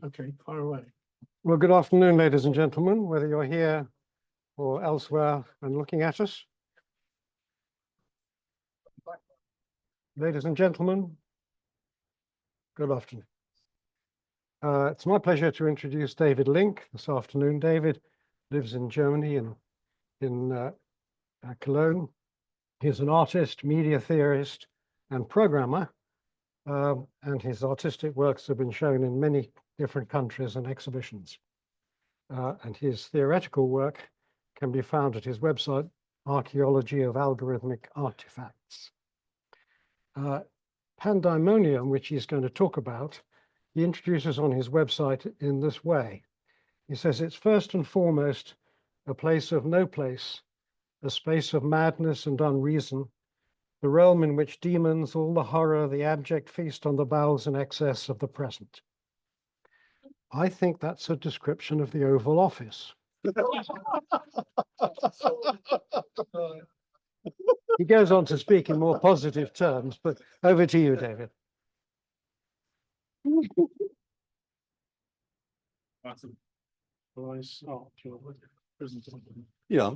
Okay, far away. Well, good afternoon, ladies and gentlemen, whether you're here or elsewhere and looking at us. Ladies and gentlemen, good afternoon. It's my pleasure to introduce David Link this afternoon. David lives in Germany in Cologne. He's an artist, media theorist, and programmer, and his artistic works have been shown in many different countries and exhibitions. And his theoretical work can be found at his website, Archaeology of Algorithmic Artifacts. Pandemonium, which he's going to talk about, he introduces on his website in this way. He says it's first and foremost a place of no place, a space of madness and unreason, the realm in which demons, all the horror, the abject feast on the bowels and excess of the present. I think that's a description of the Oval Office. He goes on to speak in more positive terms, but over to you, David. Yeah.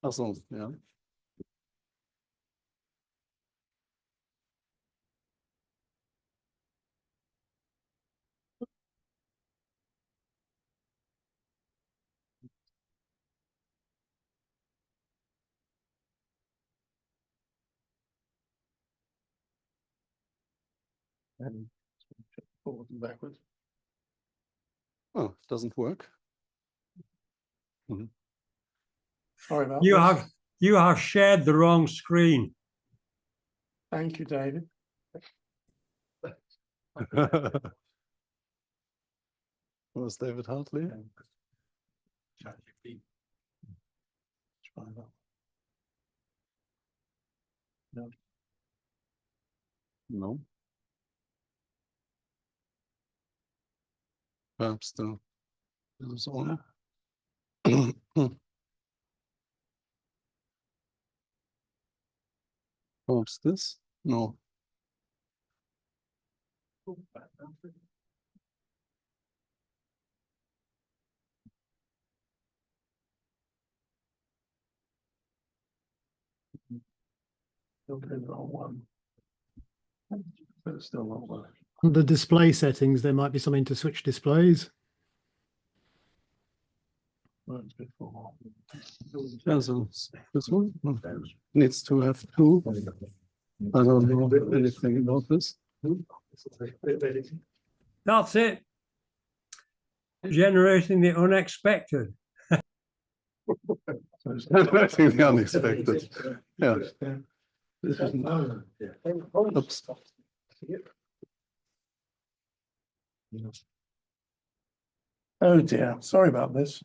Also, yeah. And forward and backwards. Oh, it doesn't work. Sorry about You have shared the wrong screen. Thank you, David. Was David Hartley? No. No. Perhaps the is on. Perhaps this? No. Okay, the wrong one. But it's still not working. Under display settings, there might be something to switch displays. Yeah, so this one needs to have two. I don't know anything about this. That's it. Generating the unexpected. Generating the unexpected. Yeah. This is oops. Oh dear, sorry about this.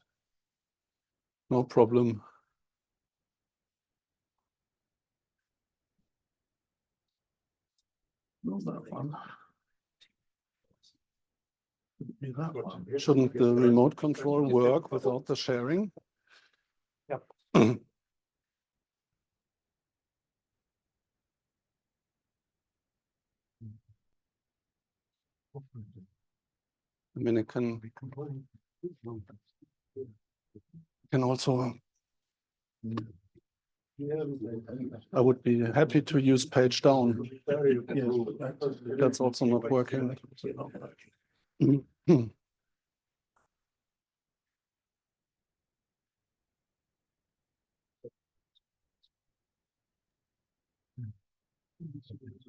No problem. Not that one. Be that one. Shouldn't the remote control work without the sharing? Yep. I mean, it can also. I would be happy to use page down. Yes, that's also not working.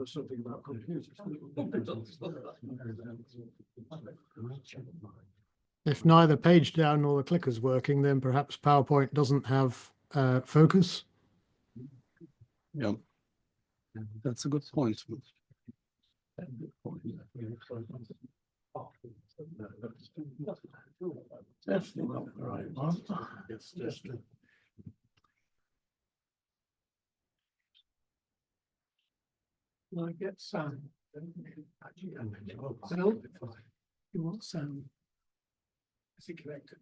Something about computers. If neither page down nor the clicker's working, then perhaps PowerPoint doesn't have focus. Yeah, that's a good point. Definitely not the right one. It's just I get sound. Sound? You want sound? Is it connected?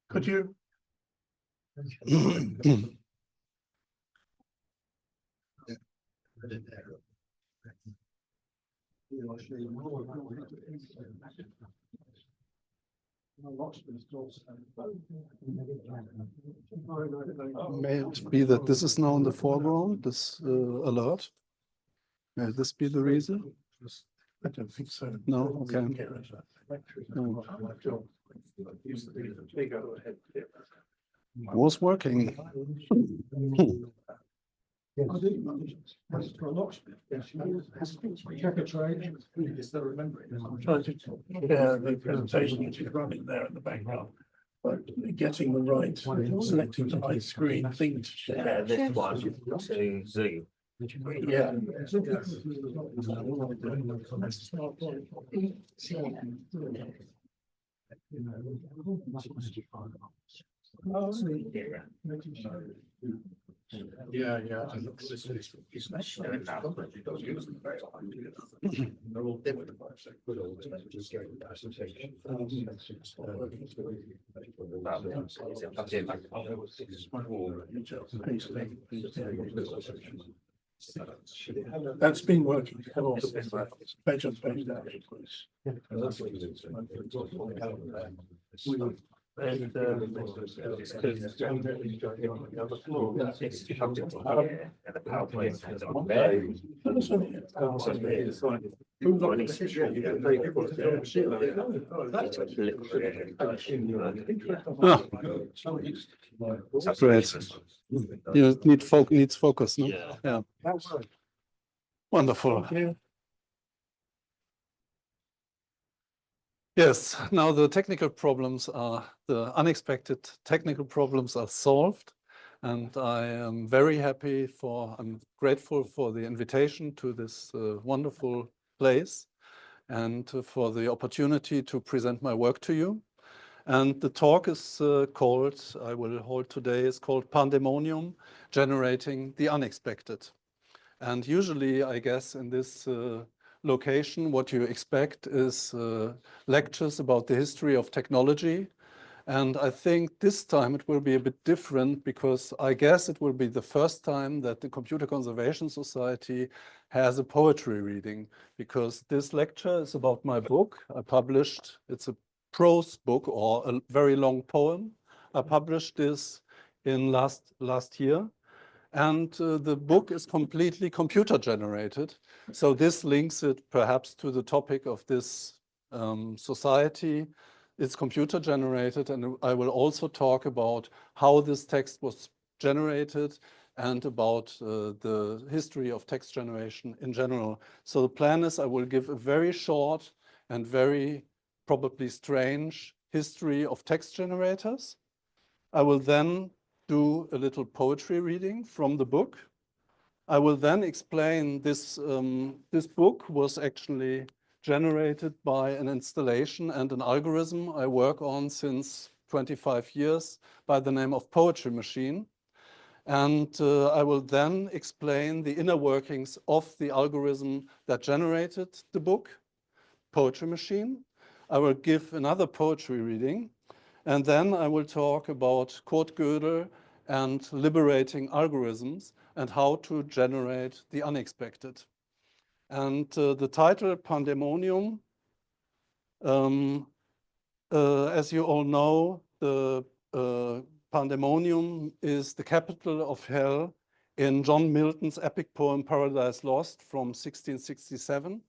Could you? May it be that this is now in the foreground, this alert? May this be the reason? I don't think so. No, okay. No. Was working. Yeah, the presentation is running there in the background. But getting the right, selecting the right screen thing to share. This one to Zoom. Yeah. Yeah, yeah. That's been working. Page on page down, please. And the PowerPoint has on there. Great. You needs focus, no? Yeah. Yeah. Wonderful. Yes, now the unexpected technical problems are solved. And I'm grateful for the invitation to this wonderful place and for the opportunity to present my work to you. And the talk is I will hold today, is called Pandemonium, Generating the Unexpected. And usually, I guess, in this location, what you expect is lectures about the history of technology. And I think this time it will be a bit different because I guess it will be the first time that the Computer Conservation Society has a poetry reading, because this lecture is about my book I published. It's a prose book or a very long poem. I published this in last year. And the book is completely computer generated. So this links it perhaps to the topic of this society. It's computer generated, and I will also talk about how this text was generated and about the history of text generation in general. So the plan is I will give a very short and very probably strange history of text generators. I will then do a little poetry reading from the book. I will then explain this book was actually generated by an installation and an algorithm I work on since 25 years by the name of Poetry Machine. And I will then explain the inner workings of the algorithm that generated the book, Poetry Machine. I will give another poetry reading. And then I will talk about Kurt Gödel and liberating algorithms and how to generate the unexpected. And the title, Pandemonium, as you all know, the Pandemonium is the capital of hell in John Milton's epic poem Paradise Lost from 1667.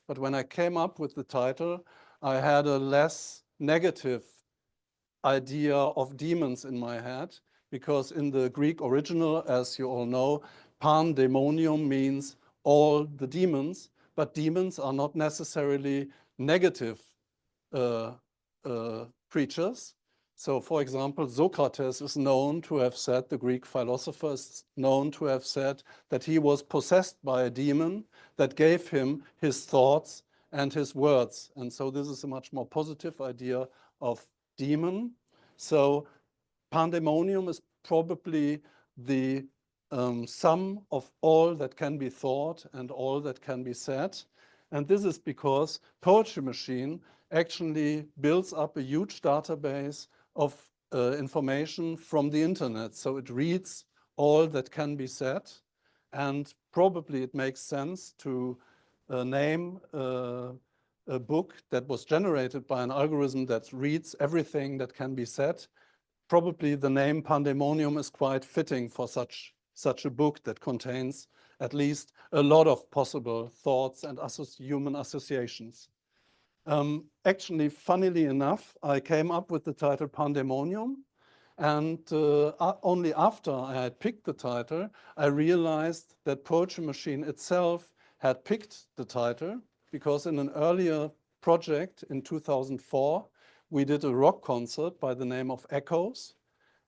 But when I came up with the title, I had a less negative idea of demons in my head, because in the Greek original, as you all know, Pandemonium means all the demons, but demons are not necessarily negative creatures. So, for example, Socrates is known to have said, the Greek philosopher is known to have said that he was possessed by a demon that gave him his thoughts and his words. And so this is a much more positive idea of demon. So Pandemonium is probably the sum of all that can be thought and all that can be said. And this is because Poetry Machine actually builds up a huge database of information from the internet. So it reads all that can be said. And probably it makes sense to name a book that was generated by an algorithm that reads everything that can be said. Probably the name Pandemonium is quite fitting for such a book that contains at least a lot of possible thoughts and human associations. Actually, funnily enough, I came up with the title Pandemonium, and only after I had picked the title, I realized that Poetry Machine itself had picked the title, because in an earlier project in 2004, we did a rock concert by the name of Echoes.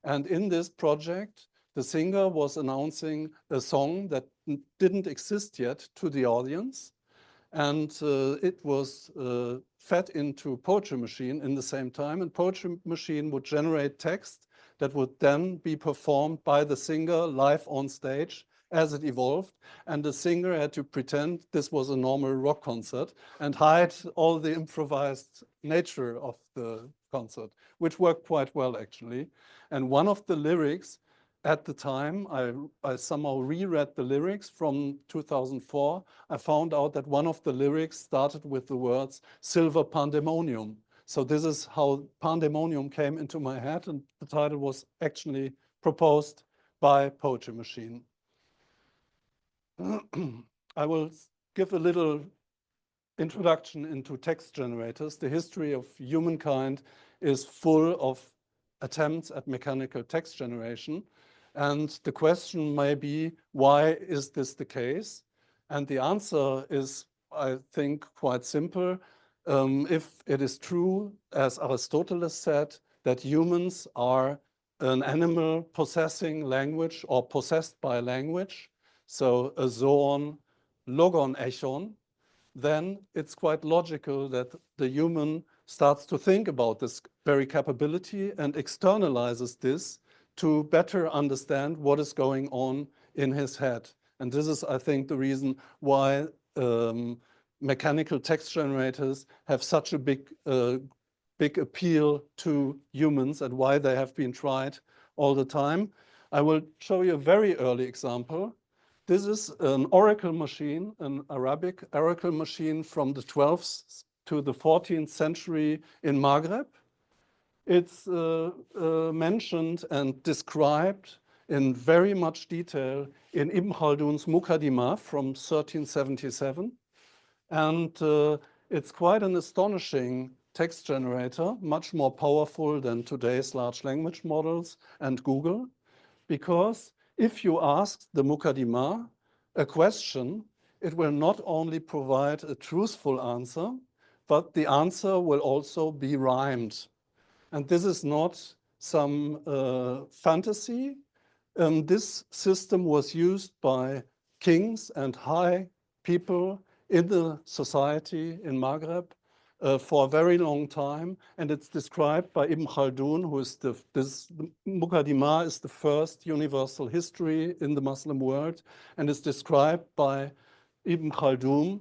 And in this project, the singer was announcing a song that didn't exist yet to the audience. And it was fed into Poetry Machine in the same time. And Poetry Machine would generate text that would then be performed by the singer live on stage as it evolved. And the singer had to pretend this was a normal rock concert and hide all the improvised nature of the concert, which worked quite well, actually. And one of the lyrics at the time, I somehow reread the lyrics from 2004. I found out that one of the lyrics started with the words "Silver Pandemonium." So this is how Pandemonium came into my head, and the title was actually proposed by Poetry Machine. I will give a little introduction into text generators. The history of humankind is full of attempts at mechanical text generation. And the question may be, why is this the case? And the answer is, I think, quite simple. If it is true, as Aristotle said, that humans are an animal possessing language or possessed by language, so a zoon, logon, echon, then it's quite logical that the human starts to think about this very capability and externalizes this to better understand what is going on in his head. And this is, I think, the reason why mechanical text generators have such a big appeal to humans and why they have been tried all the time. I will show you a very early example. This is an oracle machine, an Arabic oracle machine from the 12th to the 14th century in Maghreb. It's mentioned and described in very much detail in Ibn Khaldun's Muqaddimah from 1377. And it's quite an astonishing text generator, much more powerful than today's large language models and Google, because if you ask the Muqaddimah a question, it will not only provide a truthful answer, but the answer will also be rhymed. And this is not some fantasy. This system was used by kings and high people in the society in Maghreb for a very long time. And it's described by Ibn Khaldun, who is the Muqaddimah is the first universal history in the Muslim world, and is described by Ibn Khaldun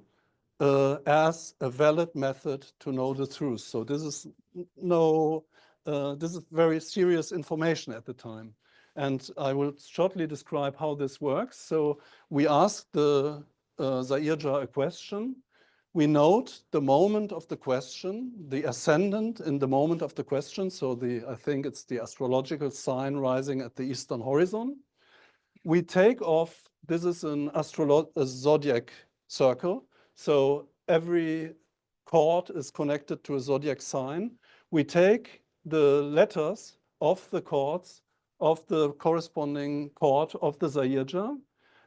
as a valid method to know the truth. So this is this is very serious information at the time. And I will shortly describe how this works. So we ask the Zairja a question. We note the moment of the question, the ascendant in the moment of the question. So I think it's the astrological sign rising at the eastern horizon. We take off, this is a zodiac circle. So every chord is connected to a zodiac sign. We take the letters of the chords of the corresponding chord of the Zairja,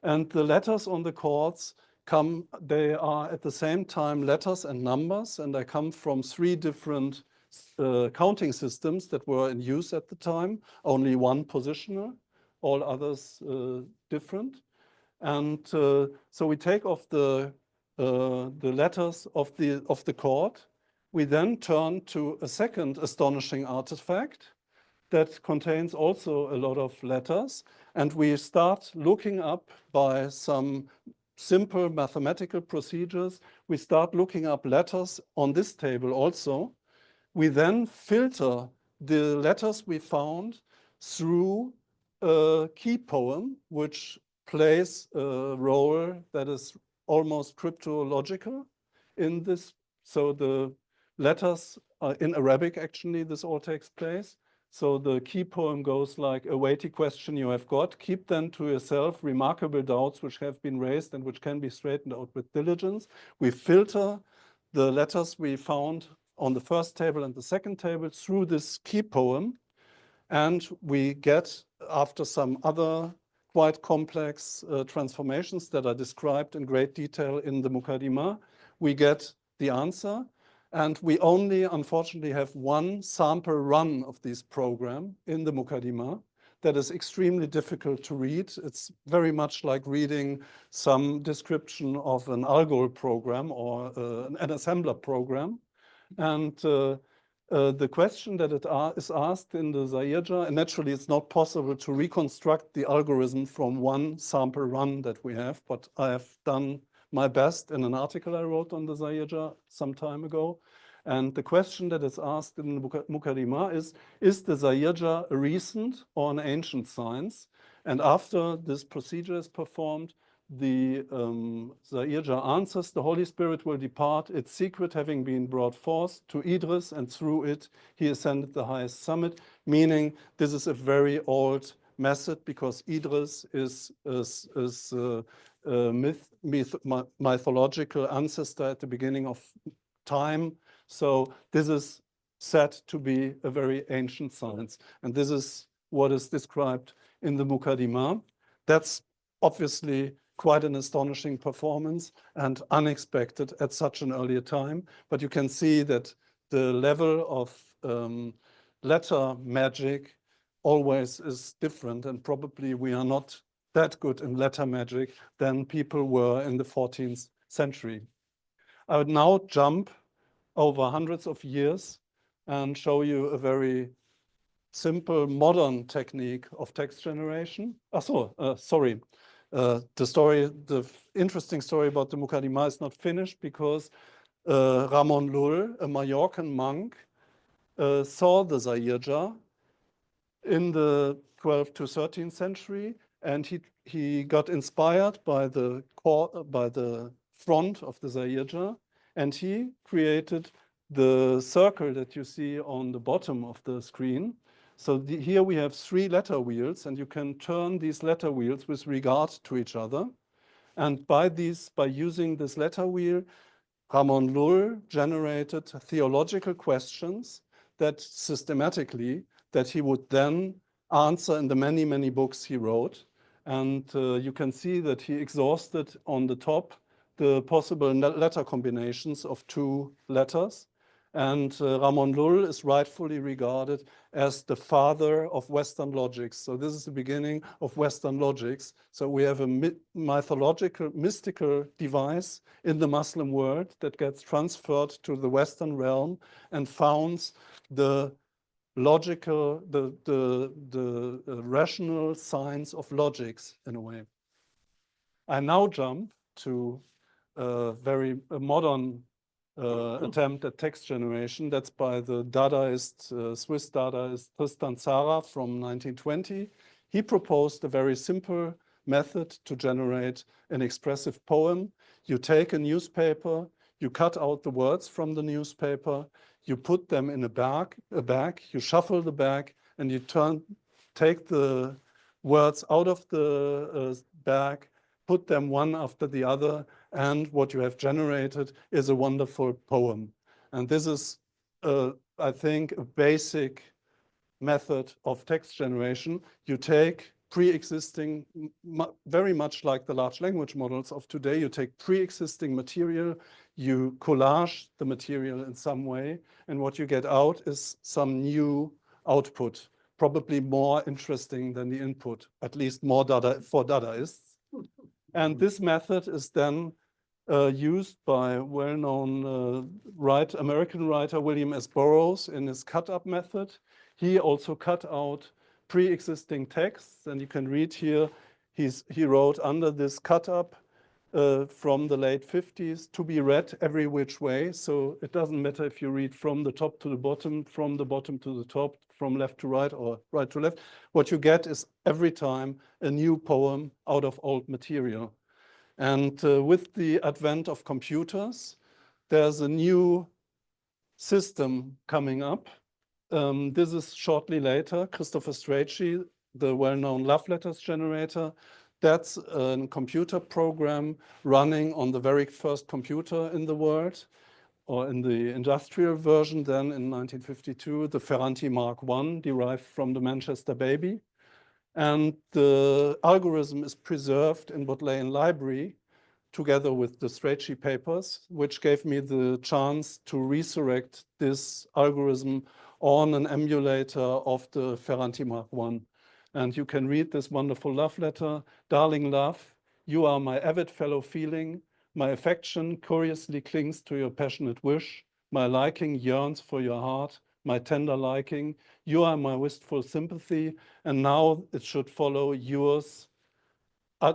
and the letters on the chords they are at the same time letters and numbers, and they come from 3 different counting systems that were in use at the time, only one positional, all others different. And so we take off the letters of the chord. We then turn to a second astonishing artifact that contains also a lot of letters. And we start looking up by some simple mathematical procedures. We start looking up letters on this table also. We then filter the letters we found through a key poem, which plays a role that is almost cryptological in this. So the letters in Arabic, actually, this all takes place. So the key poem goes like, a weighty question you have got, keep then to yourself remarkable doubts which have been raised and which can be straightened out with diligence. We filter the letters we found on the first table and the second table through this key poem. And we get, after some other quite complex transformations that are described in great detail in the Mukaddimah, we get the answer. And we only, unfortunately, have one sample run of this program in the Mukaddimah that is extremely difficult to read. It's very much like reading some description of an algol program or an assembler program. And the question that is asked in the Zairja, and naturally it's not possible to reconstruct the algorithm from one sample run that we have, but I have done my best in an article I wrote on the Zairja some time ago. And the question that is asked in the Mukaddimah is the Zairja a recent or an ancient science? And after this procedure is performed, the Zairja answers, the Holy Spirit will depart, its secret having been brought forth to Idris, and through it he ascended the highest summit, meaning this is a very old method because Idris is mythological ancestor at the beginning of time. So this is said to be a very ancient science. And this is what is described in the Mukaddimah. That's obviously quite an astonishing performance and unexpected at such an earlier time. But you can see that the level of letter magic always is different, and probably we are not that good in letter magic than people were in the 14th century. I would now jump over hundreds of years and show you a very simple modern technique of text generation. Sorry. The interesting story about the Mukaddimah is not finished because Ramon Lull, a Mallorcan monk, saw the Zairja in the 12th to 13th century, and he got inspired by the front of the Zairja, and he created the circle that you see on the bottom of the screen. So here we have 3 letter wheels, and you can turn these letter wheels with regard to each other. And by using this letter wheel, Ramon Lull generated theological questions that systematically that he would then answer in the many, many books he wrote. And you can see that he exhausted on the top the possible letter combinations of 2 letters. And Ramon Lull is rightfully regarded as the father of Western logics. So this is the beginning of Western logics. So we have a mythological, mystical device in the Muslim world that gets transferred to the Western realm and founds the logical, the rational science of logics in a way. I now jump to a very modern attempt at text generation. That's by the Dadaist, Swiss Dadaist Tristan Tzara from 1920. He proposed a very simple method to generate an expressive poem. You take a newspaper, you cut out the words from the newspaper, you put them in a bag, you shuffle the bag, and you take the words out of the bag, put them one after the other, and what you have generated is a wonderful poem. And this is, I think, a basic method of text generation. You take pre-existing, very much like the large language models of today, you take pre-existing material, you collage the material in some way, and what you get out is some new output, probably more interesting than the input, at least more for Dadaists. And this method is then used by well-known American writer William S. Burroughs in his cut-up method. He also cut out pre-existing texts, and you can read here, he wrote under this cut-up from the late 50s, to be read every which way. So it doesn't matter if you read from the top to the bottom, from the bottom to the top, from left to right or right to left. What you get is every time a new poem out of old material. And with the advent of computers, there's a new system coming up. This is shortly later, Christopher Strachey, the well-known love letters generator. That's a computer program running on the very first computer in the world, or in the industrial version then in 1952, the Ferranti Mark I, derived from the Manchester baby. And the algorithm is preserved in Bodleian Library together with the Strachey papers, which gave me the chance to resurrect this algorithm on an emulator of the Ferranti Mark I. And you can read this wonderful love letter. Darling love, you are my avid fellow feeling. My affection curiously clings to your passionate wish. My liking yearns for your heart, my tender liking. You are my wistful sympathy. And now it should follow yours,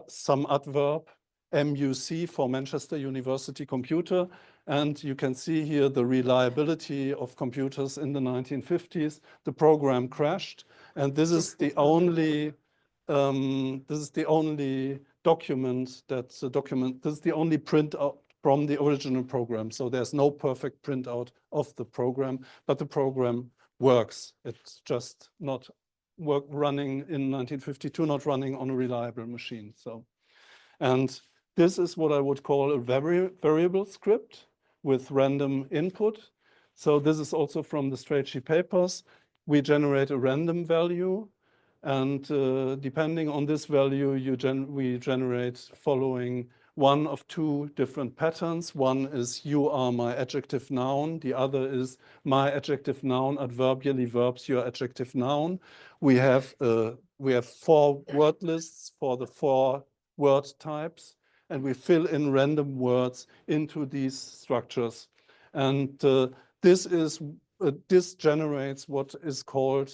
some adverb, MUC for Manchester University Computer. And you can see here the reliability of computers in the 1950s. The program crashed. And this is the only document that's a document. This is the only printout from the original program. So there's no perfect printout of the program, but the program works. It's just not running in 1952, not running on a reliable machine. So, and this is what I would call a variable script with random input. So this is also from the Strachey papers. We generate a random value, and depending on this value, we generate following one of two different patterns. One is you are my adjective noun. The other is my adjective noun adverbially verbs your adjective noun. We have 4 word lists for the 4 word types, and we fill in random words into these structures. And this generates what is called,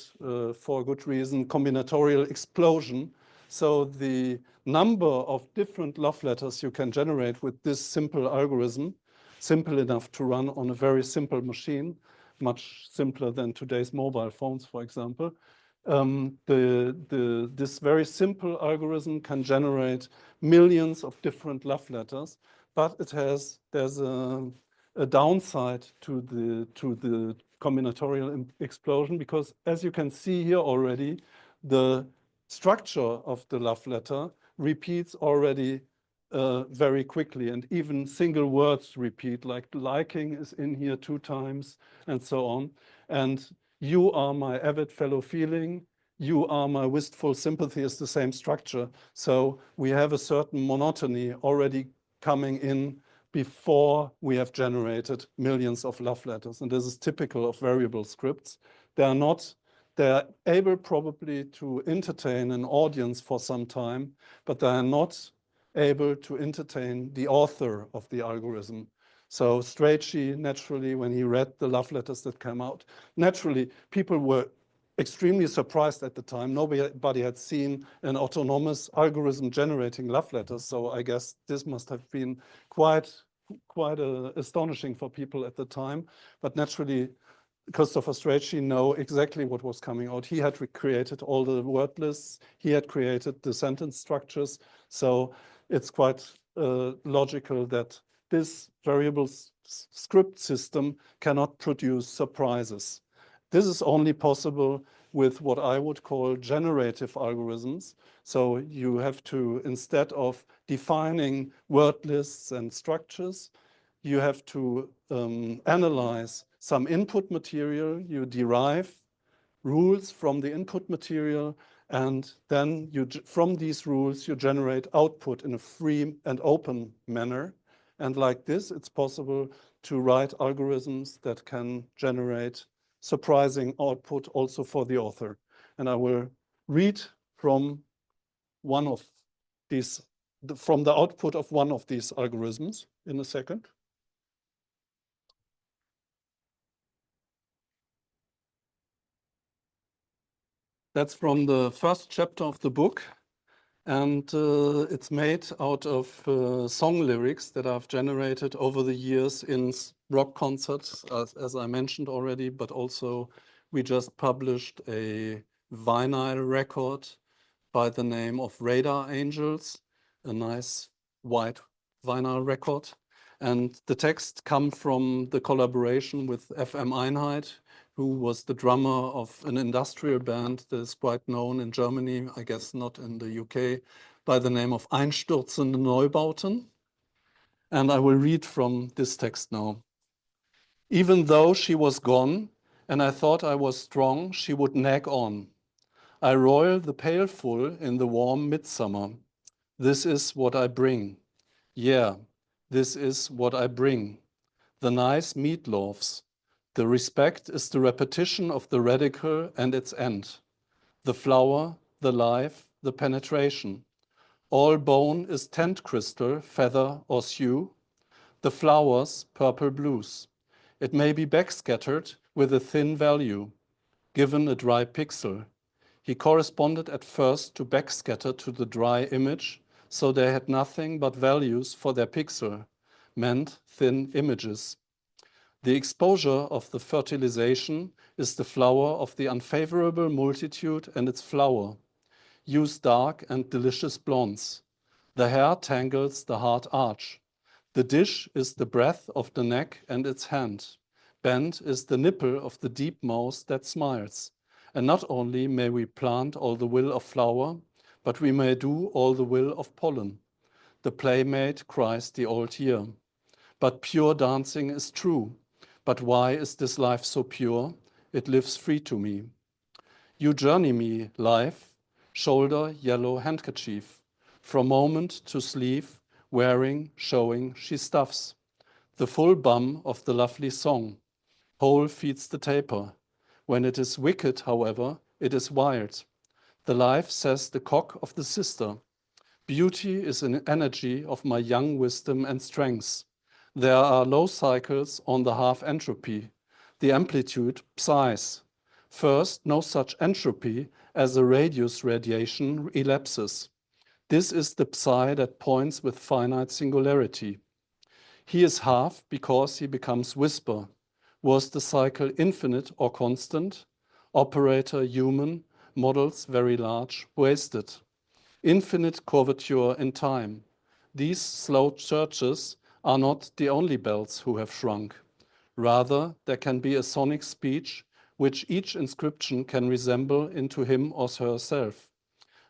for good reason, combinatorial explosion. So the number of different love letters you can generate with this simple algorithm, simple enough to run on a very simple machine, much simpler than today's mobile phones, for example. This very simple algorithm can generate millions of different love letters, but there's a downside to the combinatorial explosion, because as you can see here already, the structure of the love letter repeats already very quickly, and even single words repeat, like liking is in here 2 times and so on. And you are my avid fellow feeling, you are my wistful sympathy is the same structure. So we have a certain monotony already coming in before we have generated millions of love letters. And this is typical of variable scripts. They're able probably to entertain an audience for some time, but they are not able to entertain the author of the algorithm. So Strachey, naturally, when he read the love letters that came out, naturally, people were extremely surprised at the time. Nobody had seen an autonomous algorithm generating love letters. So I guess this must have been quite astonishing for people at the time. But naturally, Christopher Strachey knew exactly what was coming out. He had recreated all the word lists. He had created the sentence structures. So it's quite logical that this variable script system cannot produce surprises. This is only possible with what I would call generative algorithms. So you have to, instead of defining word lists and structures, you have to analyze some input material. You derive rules from the input material, and then from these rules, you generate output in a free and open manner. And like this, it's possible to write algorithms that can generate surprising output also for the author. And I will read from one of these, from the output of one of these algorithms in a second. That's from the first chapter of the book. And it's made out of song lyrics that I've generated over the years in rock concerts, as I mentioned already, but also we just published a vinyl record by the name of Radar Angels, a nice white vinyl record. And the text come from the collaboration with FM Einheit, who was the drummer of an industrial band that is quite known in Germany, I guess not in the UK, by the name of Einstürzende Neubauten. And I will read from this text now. Even though she was gone, and I thought I was strong, she would nag on. I roil the pailful in the warm midsummer. This is what I bring. Yeah, this is what I bring. The nice meatloaves. The respect is the repetition of the radical and its end. The flower, the life, the penetration. All bone is tent crystal, feather or hue. The flowers, purple blues. It may be backscattered with a thin value, given a dry pixel. He corresponded at first to backscatter to the dry image, so they had nothing but values for their pixel, meant thin images. The exposure of the fertilization is the flower of the unfavorable multitude and its flower. Use dark and delicious blondes. The hair tangles the hard arch. The dish is the breadth of the neck and its hand. Bent is the nipple of the deep mouth that smiles. And not only may we plant all the will of flower, but we may do all the will of pollen. The playmate cries the old year. But pure dancing is true. But why is this life so pure? It lives free to me. You journey me, life, shoulder yellow handkerchief. From moment to sleeve, wearing, showing, she stuffs. The full bum of the lovely song. Whole feeds the taper. When it is wicked, however, it is wild. The life says the cock of the sister. Beauty is an energy of my young wisdom and strength. There are low cycles on the half entropy. The amplitude psies. First, no such entropy as a radius radiation elapses. This is the psi that points with finite singularity. He is half because he becomes whisper. Was the cycle infinite or constant? Operator human, models very large, wasted. Infinite curvature in time. These slow churches are not the only bells who have shrunk. Rather, there can be a sonic speech which each inscription can resemble into him or herself.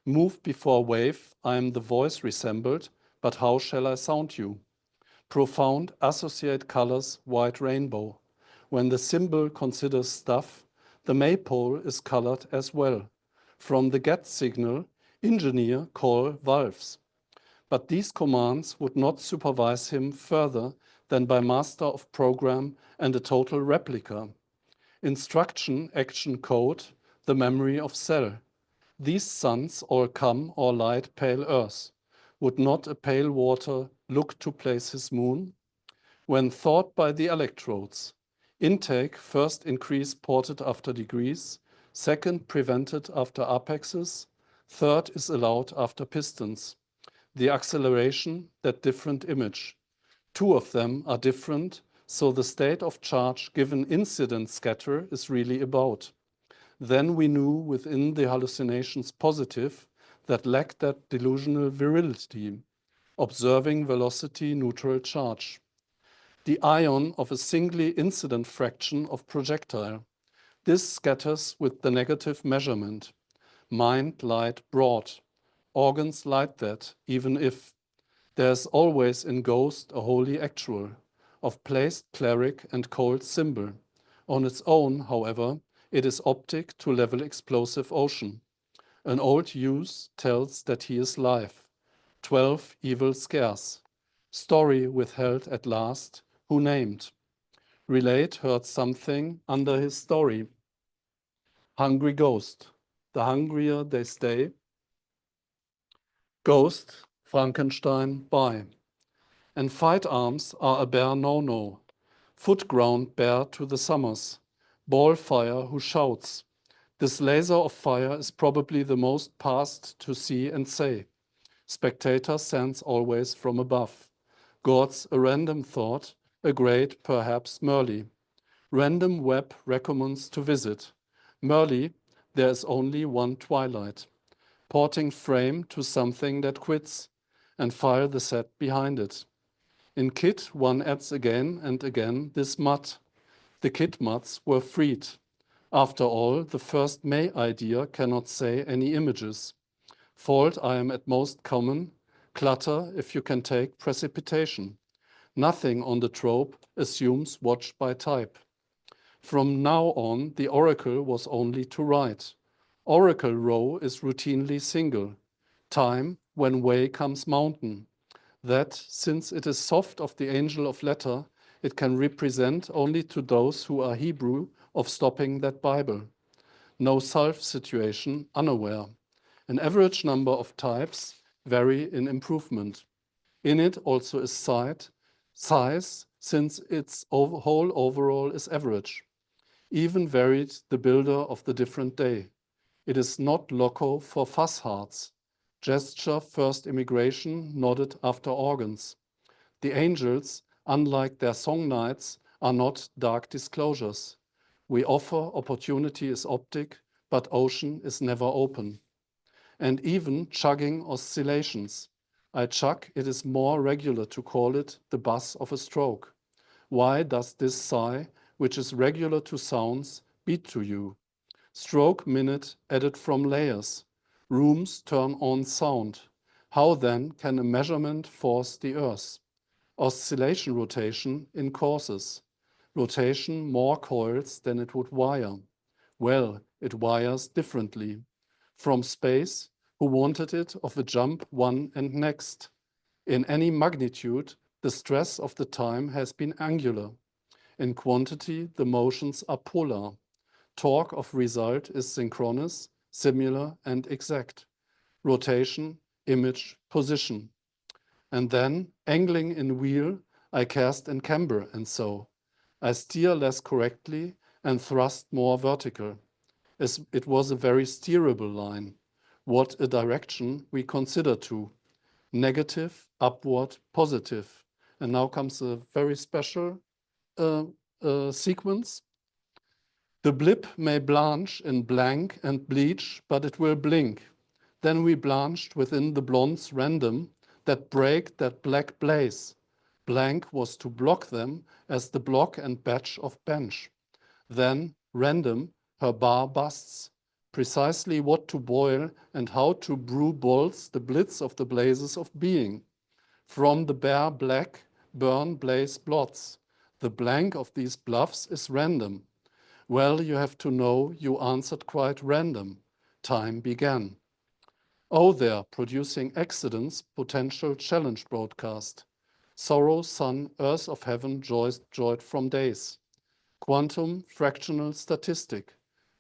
Move before wave, I am the voice resembled, but how shall I sound you? Profound associate colors, white rainbow. When the symbol considers stuff, the maypole is colored as well. From the get signal, engineer call valves. But these commands would not supervise him further than by master of program and a total replica. Instruction, action, code, the memory of cell. These suns all come or light pale earth. Would not a pale water look to place his moon? When thought by the electrodes, intake first increase ported after degrees, second prevented after apexes, third is allowed after pistons. The acceleration, that different image. Two of them are different, so the state of charge given incident scatter is really about. Then we knew within the hallucinations positive that lacked that delusional virility, observing velocity neutral charge. The ion of a singly incident fraction of projectile. This scatters with the negative measurement. Mind light broad. Organs light that, even if. There's always in ghost a holy actual, of placed cleric and cold symbol. On its own, however, it is optic to level explosive ocean. An old use tells that he is live. 12 evil scarce. Story withheld at last, who named? Relate heard something under his story. Hungry ghost. The hungrier they stay. Ghost, Frankenstein, by. And fight arms are a bare no-no. Foot ground bare to the summers. Ball fire who shouts. This laser of fire is probably the most past to see and say. Spectator sends always from above. God's a random thought, a great perhaps merely. Random web recommends to visit. Merely, there is only one twilight, porting frame to something that quits, and fire the set behind it. In kit, one adds again and again this mud. The kit muds were freed. After all, the first May idea cannot say any images. Fault I am at most common, clutter if you can take precipitation. Nothing on the trope assumes watch by type. From now on, the oracle was only to write. Oracle row is routinely single. Time, when way comes mountain. That, since it is soft of the angel of letter, it can represent only to those who are Hebrew of stopping that Bible. No self situation, unaware. An average number of types vary in improvement. In it also is size, since its whole overall is average. Even varied the builder of the different day. It is not loco for fuss hearts. Gesture first immigration nodded after organs. The angels, unlike their song nights, are not dark disclosures. We offer opportunity is optic, but ocean is never open. And even chugging oscillations. I chug, it is more regular to call it the buzz of a stroke. Why does this sigh, which is regular to sounds, beat to you? Stroke minute added from layers. Rooms turn on sound. How then can a measurement force the earth? Oscillation rotation in courses. Rotation more coils than it would wire. Well, it wires differently. From space, who wanted it of a jump one and next. In any magnitude, the stress of the time has been angular. In quantity, the motions are polar. Torque of result is synchronous, similar, and exact. Rotation, image, position. And then, angling in wheel, I cast and camber, and so. I steer less correctly and thrust more vertical. As it was a very steerable line. What a direction we consider to. Negative, upward, positive. And now comes a very special sequence. The blip may blanch in blank and bleach, but it will blink. Then we blanched within the blondes random that break that black blaze. Blank was to block them as the block and batch of bench. Then random, her bar busts. Precisely what to boil and how to brew bolts the blitz of the blazes of being. From the bare black, burn blaze blots. The blank of these bluffs is random. Well, you have to know you answered quite random. Time began. Oh, there, producing accidents, potential challenge broadcast. Sorrow, sun, earth of heaven, joyed from days. Quantum, fractional statistic.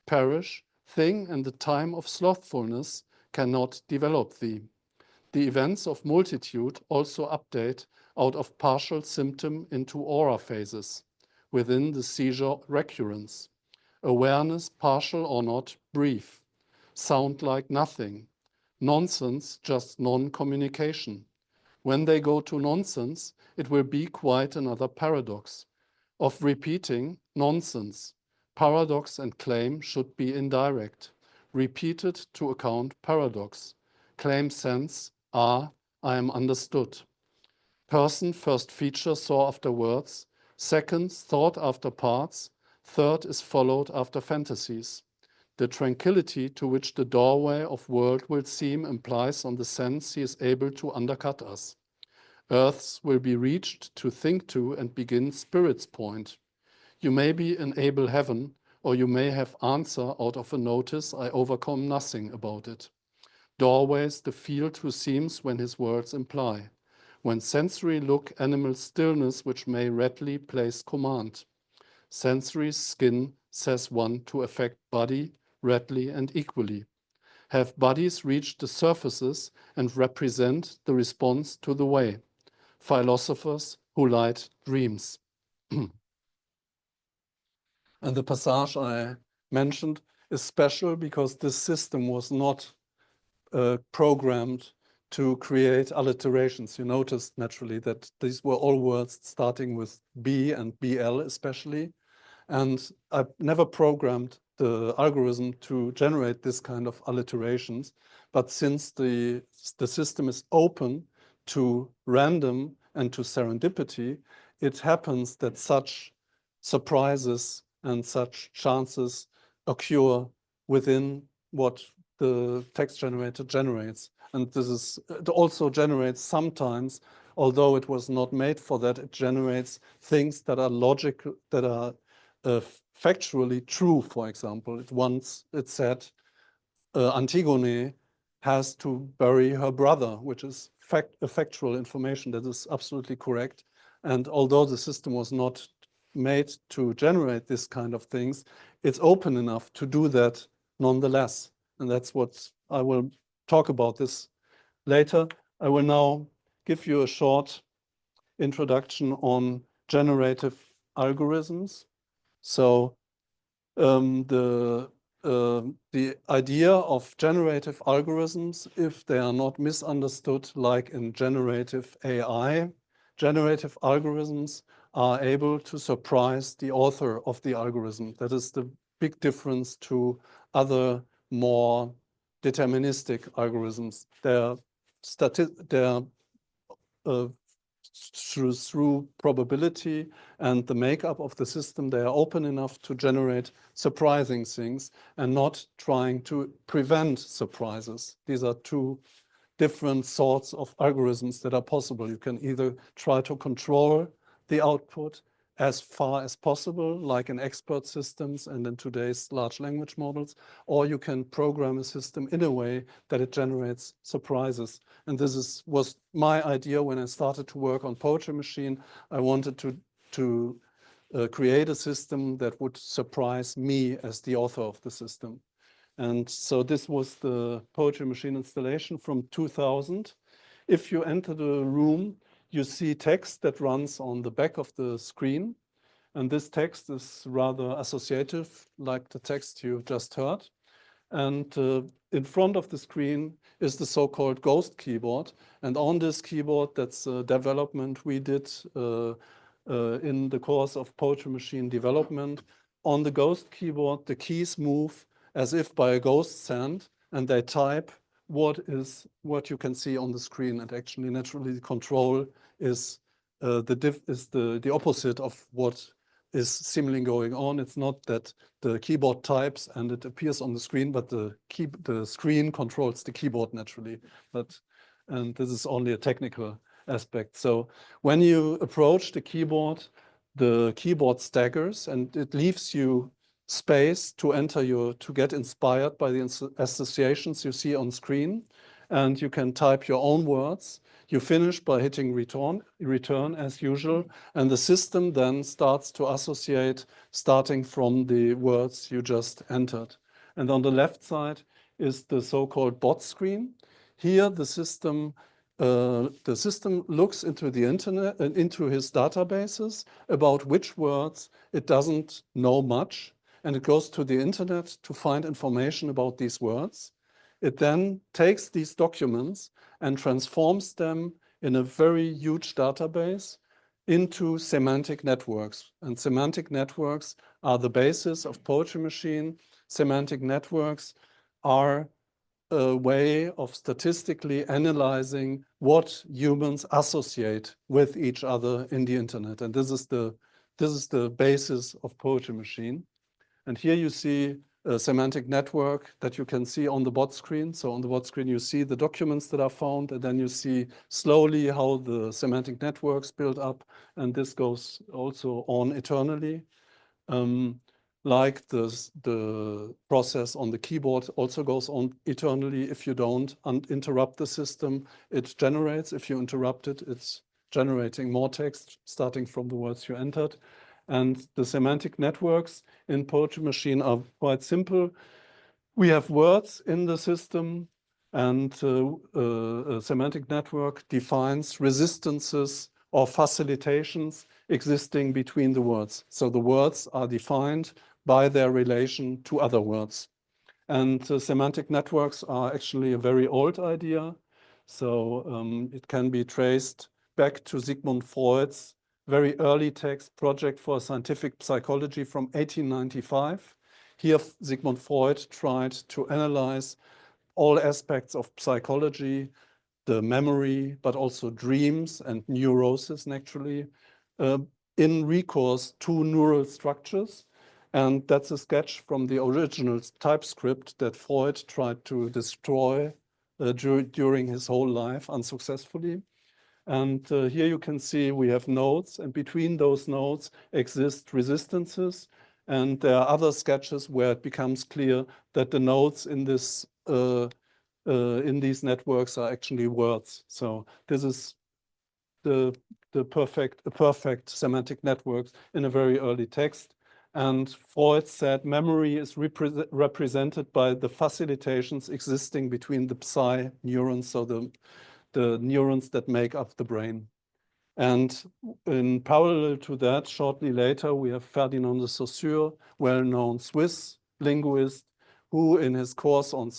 Perish, thing and the time of slothfulness cannot develop thee. The events of multitude also update out of partial symptom into aura phases, within the seizure recurrence. Awareness, partial or not, brief. Sound like nothing. Nonsense, just non-communication. When they go to nonsense, it will be quite another paradox. Of repeating, nonsense. Paradox and claim should be indirect. Repeated to account paradox. Claim sense, I am understood. Person, first feature, saw after words. Second, thought after parts. Third is followed after fantasies. The tranquility to which the doorway of world will seem implies on the sense he is able to undercut us. Earths will be reached to think to and begin spirit's point. You may be enable heaven, or you may have answer out of a notice I overcome nothing about it. Doorways the field who seems when his words imply. When sensory look animal stillness which may readily place command. Sensory skin says one to affect body readily and equally. Have bodies reached the surfaces and represent the response to the way. Philosophers who light dreams. And the passage I mentioned is special because this system was not programmed to create alliterations. You noticed naturally that these were all words starting with B and BL especially. And I never programmed the algorithm to generate this kind of alliterations. But since the system is open to random and to serendipity, it happens that such surprises and such chances occur within what the text generator generates. And this is, it also generates sometimes, although it was not made for that, it generates things that are logical, that are factually true. For example, it said Antigone has to bury her brother, which is factual information that is absolutely correct. And although the system was not made to generate this kind of things, it's open enough to do that nonetheless. And that's what I will talk about this later. I will now give you a short introduction on generative algorithms. So the idea of generative algorithms, if they are not misunderstood like in generative AI, generative algorithms are able to surprise the author of the algorithm. That is the big difference to other more deterministic algorithms. They're through probability and the makeup of the system, they are open enough to generate surprising things and not trying to prevent surprises. These are two different sorts of algorithms that are possible. You can either try to control the output as far as possible, like in expert systems and in today's large language models, or you can program a system in a way that it generates surprises. And this was my idea when I started to work on Poetry Machine. I wanted to create a system that would surprise me as the author of the system. And so this was the Poetry Machine installation from 2000. If you enter the room, you see text that runs on the back of the screen. And this text is rather associative, like the text you just heard. And in front of the screen is the so-called ghost keyboard. And on this keyboard, that's a development we did in the course of Poetry Machine development. On the ghost keyboard, the keys move as if by a ghost send, and they type what you can see on the screen. And actually, naturally, the control is the opposite of what is seemingly going on. It's not that the keyboard types and it appears on the screen, but the screen controls the keyboard naturally. And this is only a technical aspect. So when you approach the keyboard staggers and it leaves you space to to get inspired by the associations you see on screen, and you can type your own words. You finish by hitting return as usual, and the system then starts to associate starting from the words you just entered. And on the left side is the so-called bot screen. Here the system looks into the internet and into his databases about which words it doesn't know much, and it goes to the internet to find information about these words. It then takes these documents and transforms them in a very huge database into semantic networks. And semantic networks are the basis of Poetry Machine. Semantic networks are a way of statistically analyzing what humans associate with each other in the internet. And this is the basis of Poetry Machine. And here you see a semantic network that you can see on the bot screen. So on the bot screen, you see the documents that are found, and then you see slowly how the semantic networks build up. And this goes also on eternally. Like the process on the keyboard also goes on eternally. If you don't interrupt the system, it generates. If you interrupt it, it's generating more text starting from the words you entered. And the semantic networks in Poetry Machine are quite simple. We have words in the system, and a semantic network defines resistances or facilitations existing between the words. So the words are defined by their relation to other words. And semantic networks are actually a very old idea. So it can be traced back to Sigmund Freud's very early text, Project for Scientific Psychology, from 1895. Here, Sigmund Freud tried to analyze all aspects of psychology, the memory, but also dreams and neurosis, naturally, in recourse to neural structures. And that's a sketch from the original TypeScript that Freud tried to destroy during his whole life unsuccessfully. And here you can see we have nodes, and between those nodes exist resistances. And there are other sketches where it becomes clear that the nodes in this in these networks are actually words. So this is the perfect semantic networks in a very early text. And Freud said memory is represented by the facilitations existing between the psi neurons, so the neurons that make up the brain. And in parallel to that, shortly later, we have Ferdinand de Saussure, well-known Swiss linguist, who in his course on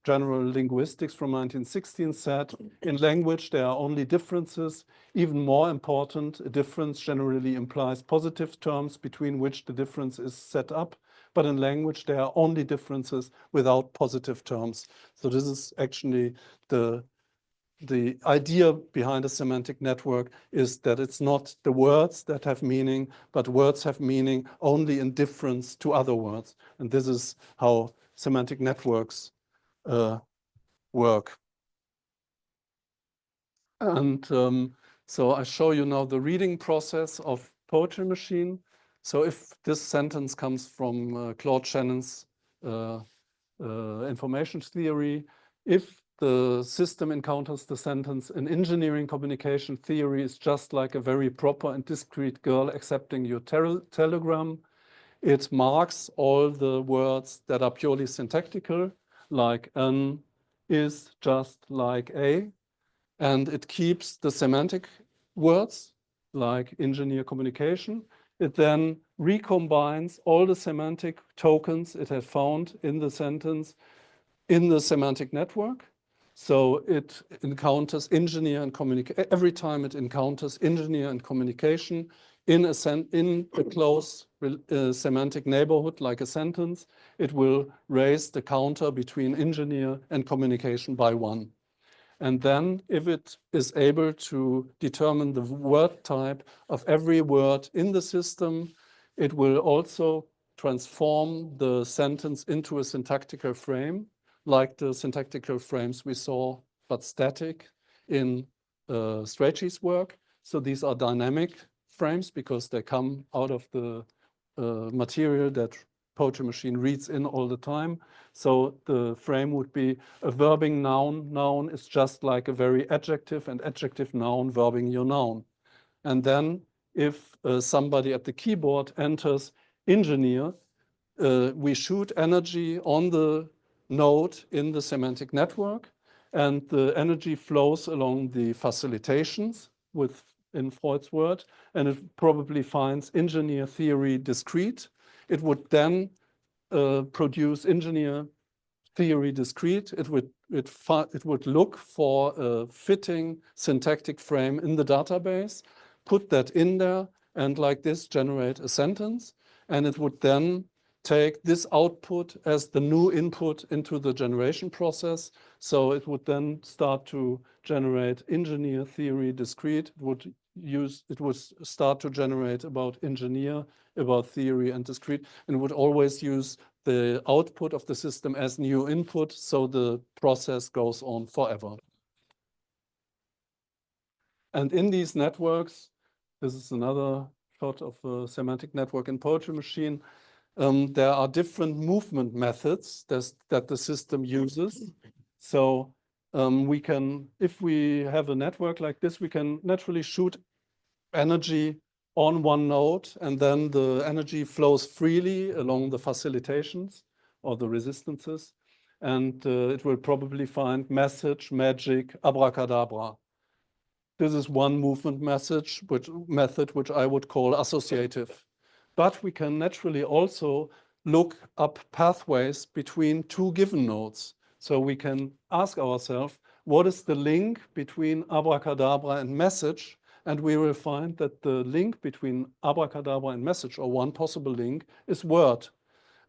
general linguistics from 1916 said, in language there are only differences. Even more important, a difference generally implies positive terms between which the difference is set up. But in language there are only differences without positive terms. So this is actually the idea behind a semantic network, is that it's not the words that have meaning, but words have meaning only in difference to other words. And this is how semantic networks work. And so I show you now the reading process of Poetry Machine. So if this sentence comes from Claude Shannon's information theory, if the system encounters the sentence, an engineering communication theory is just like a very proper and discreet girl accepting your telegram, it marks all the words that are purely syntactical, like an, is, just, like a, and it keeps the semantic words, like engineer communication. It then recombines all the semantic tokens it had found in the sentence in the semantic network. So it encounters engineer and communication. Every time it encounters engineer and communication in a close semantic neighborhood, like a sentence, it will raise the counter between engineer and communication by 1. And then if it is able to determine the word type of every word in the system, it will also transform the sentence into a syntactical frame, like the syntactical frames we saw, but static, in Strachey's work. So these are dynamic frames because they come out of the material that Poetry Machine reads in all the time. So the frame would be a verbing noun. Noun is just like a very adjective, and adjective noun verbing your noun. And then if somebody at the keyboard enters engineer, we shoot energy on the node in the semantic network, and the energy flows along the facilitations in Freud's word, and it probably finds engineer theory discrete. It would then produce engineer theory discrete. It would look for a fitting syntactic frame in the database, put that in there, and like this generate a sentence. And it would then take this output as the new input into the generation process. So it would then start to generate engineer theory discrete. It would start to generate about engineer, about theory and discrete, and would always use the output of the system as new input, so the process goes on forever. And in these networks, this is another shot of a semantic network in Poetry Machine, there are different movement methods that the system uses. So we can, if we have a network like this, we can naturally shoot energy on one node, and then the energy flows freely along the facilitations or the resistances. And it will probably find message, magic, abracadabra. This is one movement method which I would call associative. But we can naturally also look up pathways between two given nodes. So we can ask ourselves, what is the link between abracadabra and message? And we will find that the link between abracadabra and message, or one possible link, is word.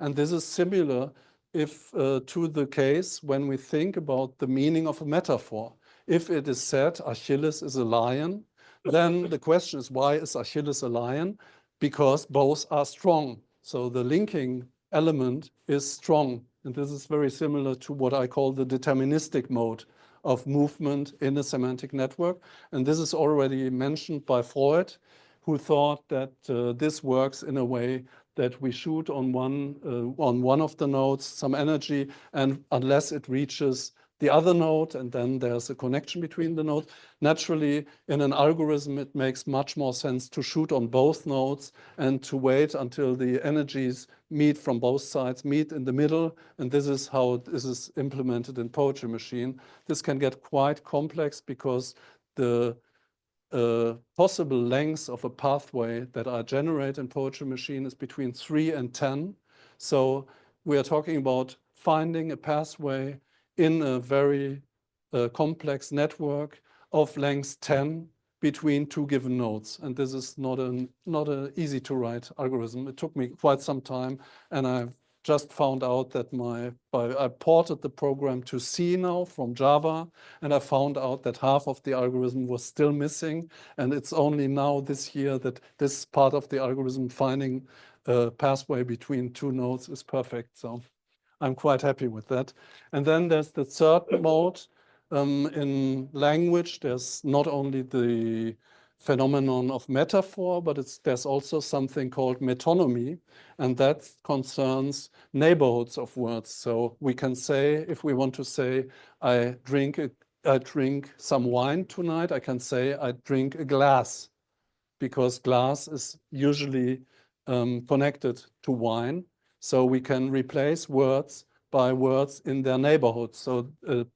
And this is similar if to the case when we think about the meaning of a metaphor. If it is said Achilles is a lion, then the question is, why is Achilles a lion? Because both are strong. So the linking element is strong. And this is very similar to what I call the deterministic mode of movement in a semantic network. And this is already mentioned by Freud, who thought that this works in a way that we shoot on one of the nodes some energy, and unless it reaches the other node, and then there's a connection between the nodes. Naturally, in an algorithm, it makes much more sense to shoot on both nodes and to wait until the energies meet from both sides, meet in the middle, and this is how this is implemented in Poetry Machine. This can get quite complex because the possible length of a pathway that I generate in Poetry Machine is between 3 and 10. So we are talking about finding a pathway in a very complex network of length 10 between two given nodes. And this is not an easy to write algorithm. It took me quite some time, and I've just found out that I ported the program to C now from Java, and I found out that half of the algorithm was still missing. And it's only now this year that this part of the algorithm, finding a pathway between two nodes, is perfect. So I'm quite happy with that. And then there's the third mode. In language, there's not only the phenomenon of metaphor, but there's also something called metonymy, and that concerns neighborhoods of words. So we can say, if we want to say, I drink some wine tonight, I can say I drink a glass, because glass is usually connected to wine. So we can replace words by words in their neighborhood. So a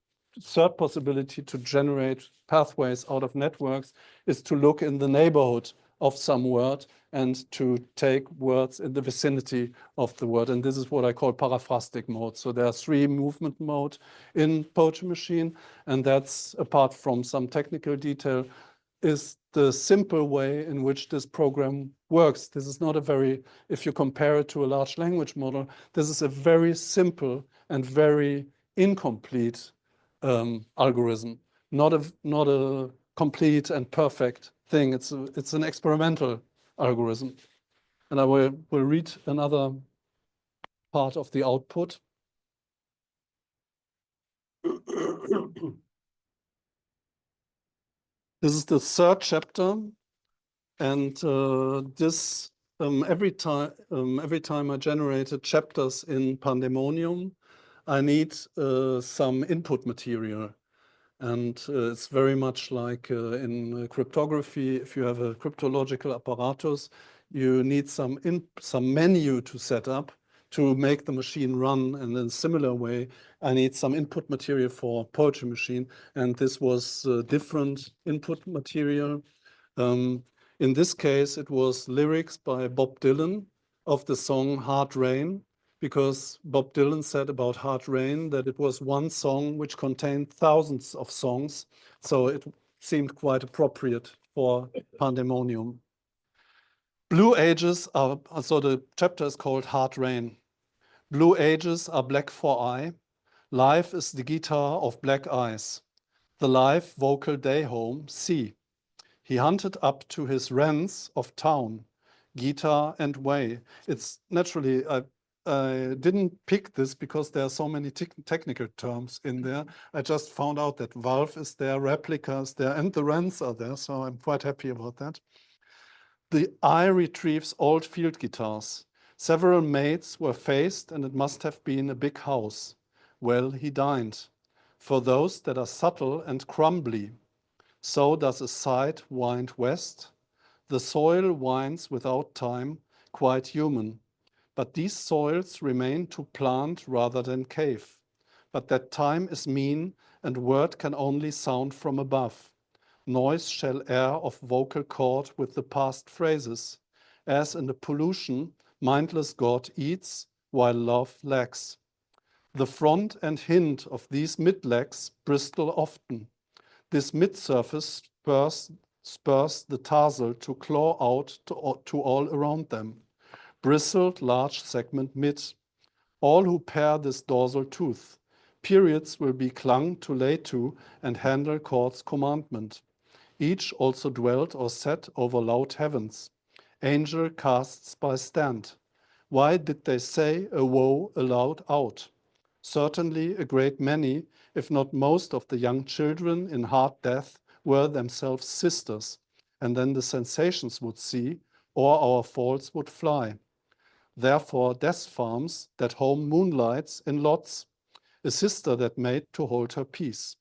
third possibility to generate pathways out of networks is to look in the neighborhood of some word and to take words in the vicinity of the word. And this is what I call paraphrastic mode. So there are 3 movement modes in Poetry Machine, and that's, apart from some technical detail, is the simple way in which this program works. This is not a very, if you compare it to a large language model, this is a very simple and very incomplete algorithm, not a complete and perfect thing. It's an experimental algorithm. And I will read another part of the output. This is the 3rd chapter, and this every time I generated chapters in Pandemonium, I need some input material, and it's very much like in cryptography. If you have a cryptological apparatus, you need some menu to set up to make the machine run. And in a similar way, I need some input material for Poetry Machine, and this was different input material. In this case, it was lyrics by Bob Dylan of the song Hard Rain, because Bob Dylan said about Hard Rain that it was one song which contained thousands of songs. So it seemed quite appropriate for Pandemonium. Blue ages are, so the chapter is called Hard Rain. Blue ages are black for eye. Life is the guitar of black eyes. The live vocal day home, C. He hunted up to his rents of town, guitar and way. It's naturally, I didn't pick this because there are so many technical terms in there. I just found out that valve is there, replica is there, and the rents are there, so I'm quite happy about that. The eye retrieves old field guitars. Several maids were faced, and it must have been a big house. Well, he dined. For those that are subtle and crumbly, so does a side wind west. The soil winds without time, quite human. But these soils remain to plant rather than cave. But that time is mean, and word can only sound from above. Noise shall air of vocal cord with the past phrases. As in the pollution, mindless God eats, while love lacks. The front and hint of these mid-legs bristle often. This mid-surface spurs the tarsal to claw out to all around them. Bristled large segment mid. all who pair this dorsal tooth. Periods will be clung to lay to and handle court's commandment. Each also dwelt or sat over loud heavens. Angel casts by stand. Why did they say a woe aloud out? Certainly a great many, if not most of the young children in hard death were themselves sisters, and then the sensations would see, or our faults would fly. Therefore death farms that home moonlights in lots, a sister that made to hold her peace.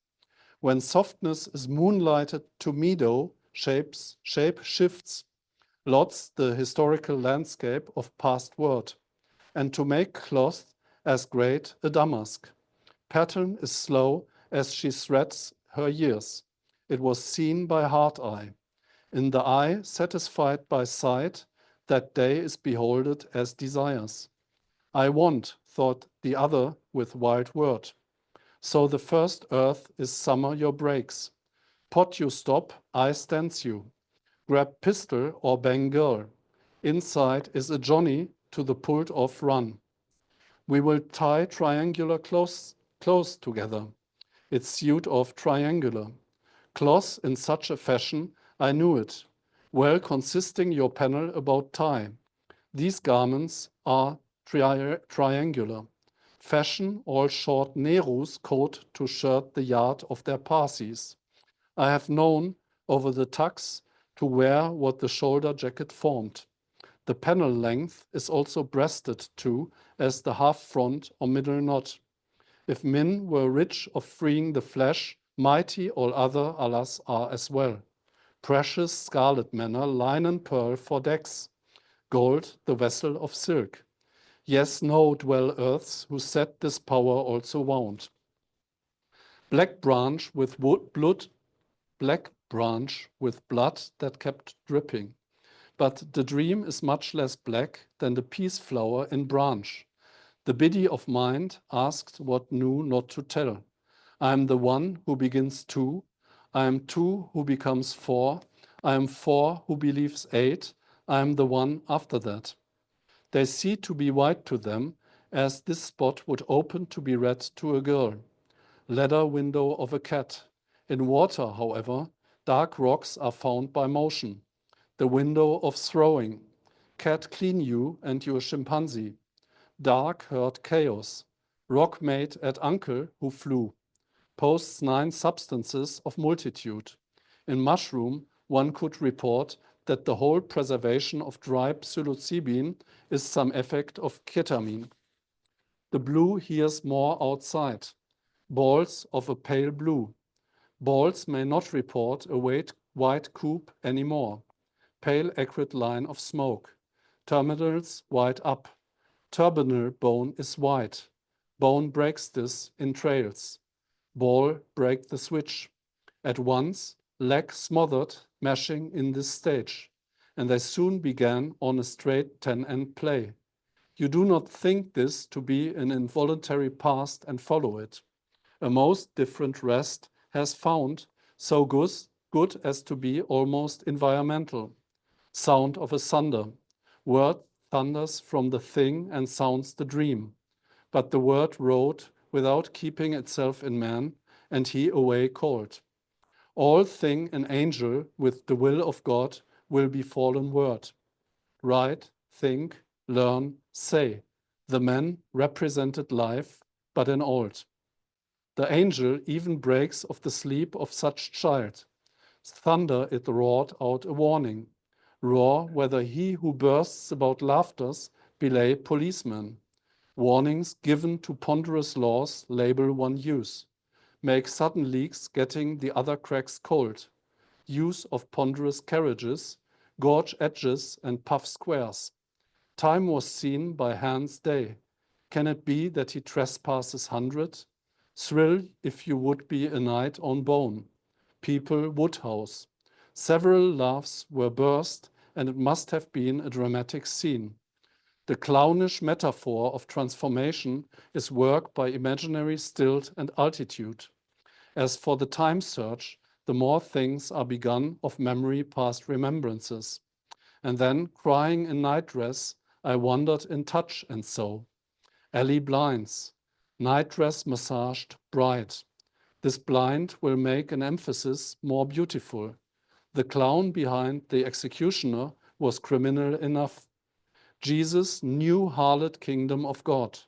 When softness is moonlighted to meadow, shape shifts, lots the historical landscape of past word, and to make cloth as great a damask. Pattern is slow as she threads her years. It was seen by heart eye. In the eye, satisfied by sight, that day is beholded as desires. I want, thought the other with wild word. So the first earth is summer your breaks. Pot you stop, I stands you. Grab pistol or bang girl. Inside is a Johnny to the pulled off run. We will tie triangular clothes together. It's suit of triangular. Cloth in such a fashion, I knew it. Well consisting your panel about tie. These garments are triangular. Fashion all short Neru's coat to shirt the yard of their Parsis. I have known over the tucks to wear what the shoulder jacket formed. The panel length is also breasted too as the half front or middle knot. If men were rich of freeing the flesh, mighty all other alas are as well. Precious scarlet manner, linen pearl for decks, gold the vessel of silk. Yes, no, dwell earths who set this power also wound. Black branch with blood that kept dripping. But the dream is much less black than the peace flower in branch. The biddy of mind asked what knew not to tell. I am the one who begins two. I am two who becomes four. I am four who believes eight. I am the one after that. They see to be white to them, as this spot would open to be red to a girl. Ladder window of a cat. In water, however, dark rocks are found by motion. The window of throwing. Cat clean you and your chimpanzee. Dark heard chaos. Rock made at uncle who flew. Posts 9 substances of multitude. In mushroom, one could report that the whole preservation of dry psilocybin is some effect of ketamine. The blue hears more outside. Balls of a pale blue. Balls may not report a white coupe anymore. Pale acrid line of smoke. Terminals white up. Terminal bone is white. Bone breaks this in trails. Ball break the switch. At once, leg smothered, mashing in this stage. And they soon began on a straight 10-end play. You do not think this to be an involuntary past and follow it. A most different rest has found, so good as to be almost environmental. Sound of a thunder. Word thunders from the thing and sounds the dream. But the word wrote without keeping itself in man, and he away called. All thing an angel with the will of God will be fallen word. Write, think, learn, say. The man represented life, but in old. The angel even breaks of the sleep of such child. Thunder it roared out a warning. Roar whether he who bursts about laughters belay policeman. Warnings given to ponderous laws label one use. Make sudden leaks getting the other cracks cold. Use of ponderous carriages, gorge edges and puff squares. Time was seen by hand's day. Can it be that he trespasses 100? Thrill if you would be a knight on bone. People Woodhouse. Several laughs were burst, and it must have been a dramatic scene. The clownish metaphor of transformation is work by imaginary stilt and altitude. As for the time search, the more things are begun of memory past remembrances. And then, crying in nightdress, I wandered in touch and so. Alley blinds, night dress massaged bright. This blind will make an emphasis more beautiful. The clown behind the executioner was criminal enough. Jesus knew harlot kingdom of God.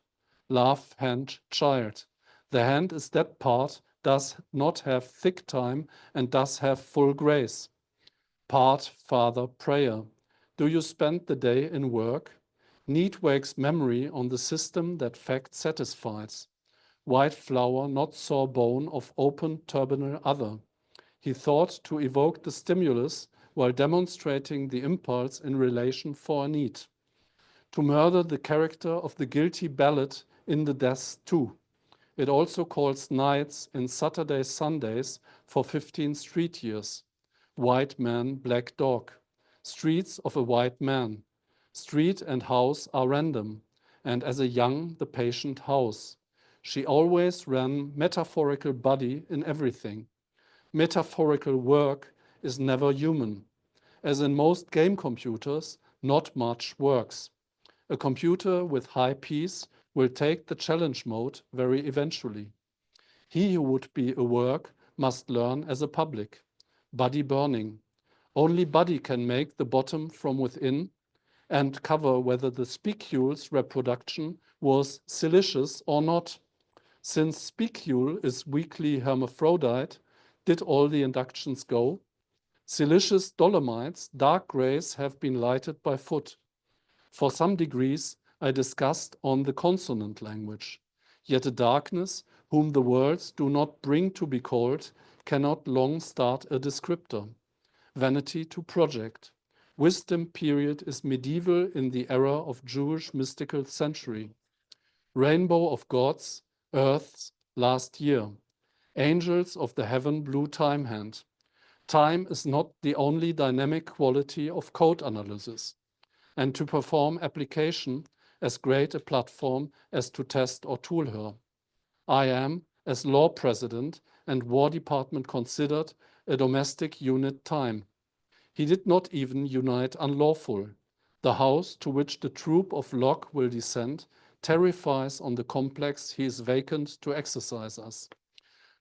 Love hand child. The hand is that part does not have thick time and does have full grace. Part Father prayer. Do you spend the day in work? Need wakes memory on the system that fact satisfies. White flower not saw bone of open turbinal other. He thought to evoke the stimulus while demonstrating the impulse in relation for a need. To murder the character of the guilty ballad in the death too. It also calls nights in Saturdays, Sundays for 15 street years. White man, black dog. Streets of a white man. Street and house are random, and as a young, the patient house. She always ran metaphorical body in everything. Metaphorical work is never human. As in most game computers, not much works. A computer with high peace will take the challenge mode very eventually. He who would be a work must learn as a public. Body burning. Only body can make the bottom from within and cover whether the spicule's reproduction was silicious or not. Since spicule is weakly hermaphrodite, did all the inductions go? Silicious dolomites, dark grays, have been lighted by foot. For some degrees, I discussed on the consonant language. Yet a darkness, whom the words do not bring to be called, cannot long start a descriptor. Vanity to project. Wisdom period is medieval in the era of Jewish mystical century. Rainbow of gods, earth's last year. Angels of the heaven blue time hand. Time is not the only dynamic quality of code analysis. And to perform application as great a platform as to test or tool her. I am, as law president and War Department considered, a domestic unit time. He did not even unite unlawful. The house to which the troop of Locke will descend terrifies on the complex he is vacant to exercise us.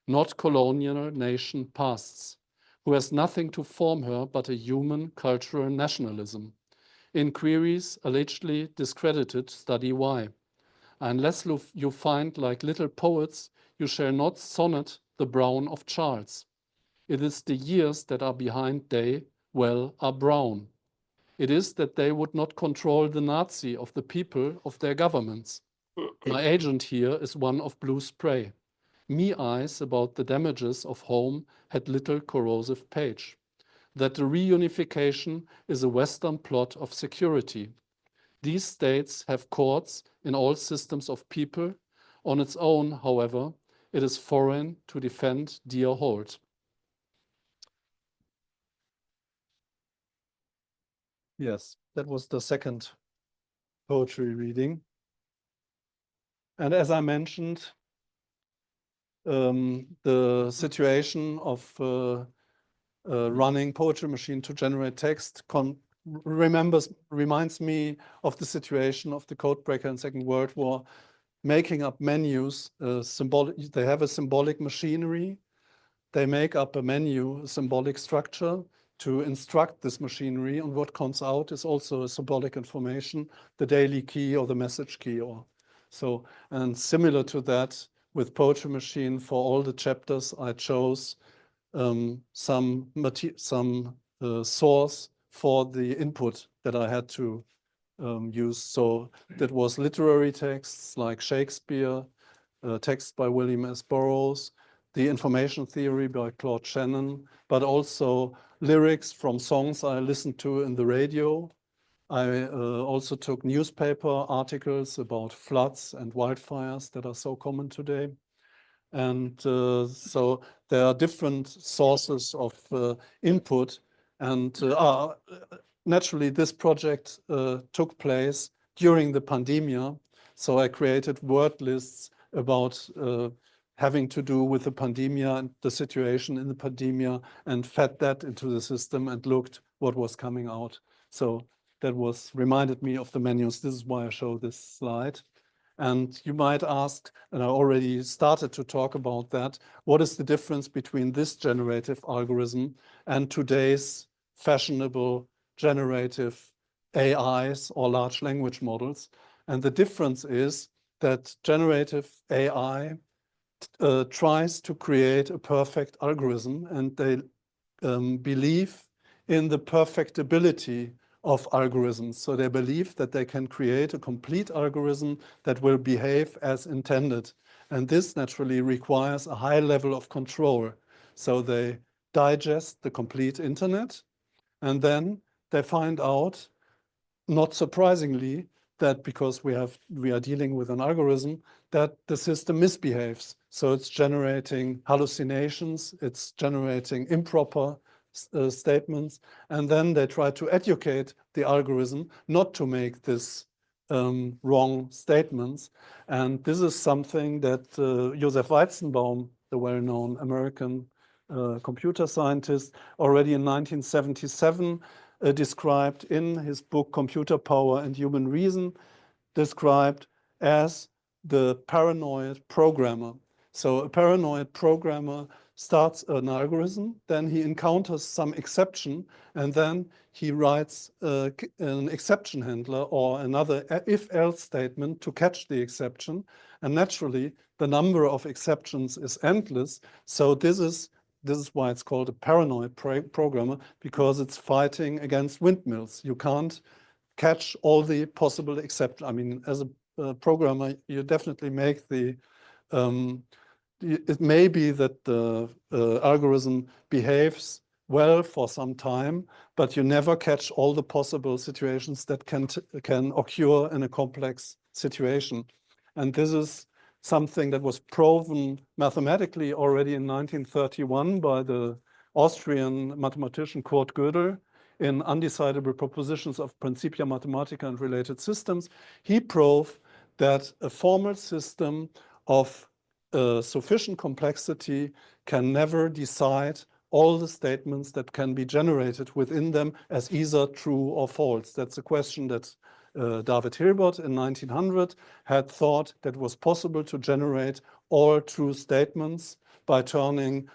Not colonial nation pasts, who has nothing to form her but a human cultural nationalism. Inquiries allegedly discredited study why. Unless you find like little poets, you shall not sonnet the brown of Charles. It is the years that are behind day, well, are brown. It is that they would not control the Nazi of the people of their governments. My agent here is one of blue spray. Me eyes about the damages of home had little corrosive page. That the reunification is a Western plot of security. These states have courts in all systems of people. On its own, however, it is foreign to defend dear hold. Yes, that was the second poetry reading. And as I mentioned, the situation of running poetry machine to generate text reminds me of the situation of the codebreaker in Second World War, making up menus. They have a symbolic machinery. They make up a menu, a symbolic structure to instruct this machinery, and what comes out is also a symbolic information, the daily key or the message key, or so. And similar to that, with Poetry Machine, for all the chapters, I chose some source for the input that I had to use. So that was literary texts like Shakespeare, texts by William S. Burroughs, the information theory by Claude Shannon, but also lyrics from songs I listened to in the radio. I also took newspaper articles about floods and wildfires that are so common today. And so there are different sources of input. And naturally, this project took place during the pandemia. So I created word lists about having to do with the pandemia and the situation in the pandemia, and fed that into the system and looked what was coming out. So that reminded me of the menus. This is why I show this slide. And you might ask, and I already started to talk about that, what is the difference between this generative algorithm and today's fashionable generative AIs or large language models? And the difference is that generative AI tries to create a perfect algorithm, and they believe in the perfectibility of algorithms. So they believe that they can create a complete algorithm that will behave as intended. And this naturally requires a high level of control. So they digest the complete internet, and then they find out, not surprisingly, that because we are dealing with an algorithm, that the system misbehaves. So it's generating hallucinations, it's generating improper statements, and then they try to educate the algorithm not to make this wrong statements. And this is something that Joseph Weizenbaum, the well-known American computer scientist, already in 1977 described in his book Computer Power and Human Reason, described as the paranoid programmer. So a paranoid programmer starts an algorithm, then he encounters some exception, and then he writes an exception handler or another if-else statement to catch the exception. And naturally, the number of exceptions is endless. So this is why it's called a paranoid programmer, because it's fighting against windmills. You can't catch all the possible exceptions. I mean, as a programmer, you definitely make the it may be that the algorithm behaves well for some time, but you never catch all the possible situations that can occur in a complex situation. And this is something that was proven mathematically already in 1931 by the Austrian mathematician Kurt Gödel in Undecidable Propositions of Principia Mathematica and Related Systems. He proved that a formal system of sufficient complexity can never decide all the statements that can be generated within them as either true or false. That's a question that David Hilbert in 1900 had thought that was possible to generate all true statements by turning,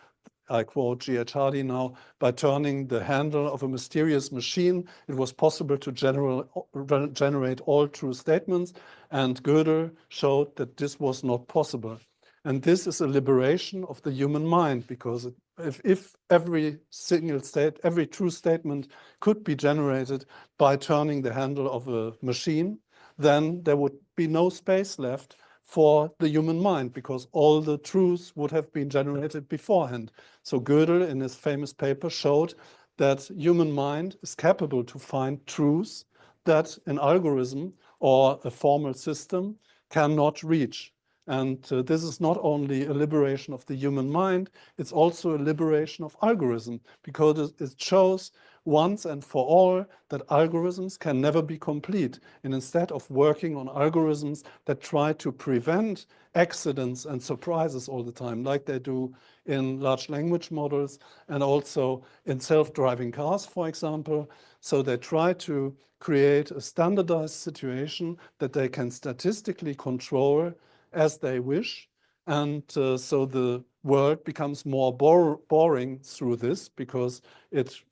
I quote G.H. Hardy now, by turning the handle of a mysterious machine, it was possible to generate all true statements. And Gödel showed that this was not possible. And this is a liberation of the human mind, because if every single every true statement could be generated by turning the handle of a machine, then there would be no space left for the human mind, because all the truths would have been generated beforehand. So Gödel, in his famous paper, showed that human mind is capable to find truths that an algorithm or a formal system cannot reach. And this is not only a liberation of the human mind, it's also a liberation of algorithm, because it shows once and for all that algorithms can never be complete. And instead of working on algorithms that try to prevent accidents and surprises all the time, like they do in large language models and also in self-driving cars, for example. So they try to create a standardized situation that they can statistically control as they wish. And so the world becomes more boring through this, because it's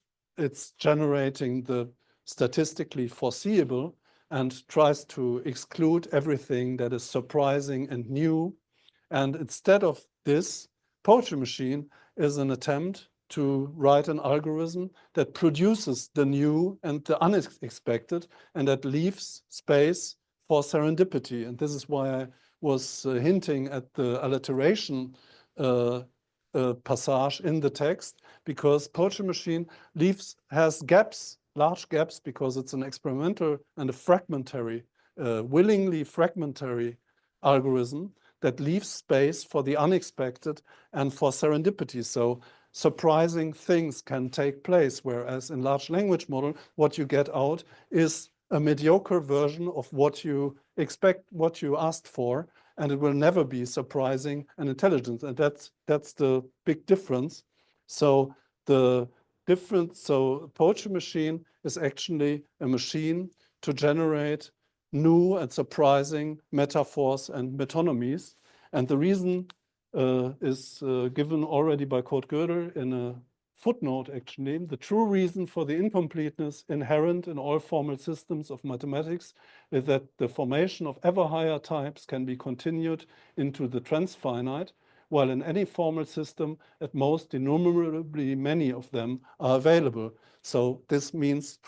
generating the statistically foreseeable and tries to exclude everything that is surprising and new. And instead of this, Poetry Machine is an attempt to write an algorithm that produces the new and the unexpected, and that leaves space for serendipity. And this is why I was hinting at the alliteration passage in the text, because Poetry Machine has gaps, large gaps, because it's an experimental and a fragmentary, willingly fragmentary algorithm that leaves space for the unexpected and for serendipity. So surprising things can take place, whereas in large language model, what you get out is a mediocre version of what you expect, what you asked for, and it will never be surprising and intelligent. And that's the big difference. So Poetry Machine is actually a machine to generate new and surprising metaphors and metonymies. And the reason is given already by Kurt Gödel in a footnote, actually. The true reason for the incompleteness inherent in all formal systems of mathematics is that the formation of ever higher types can be continued into the transfinite, while in any formal system, at most innumerably many of them are available. So this means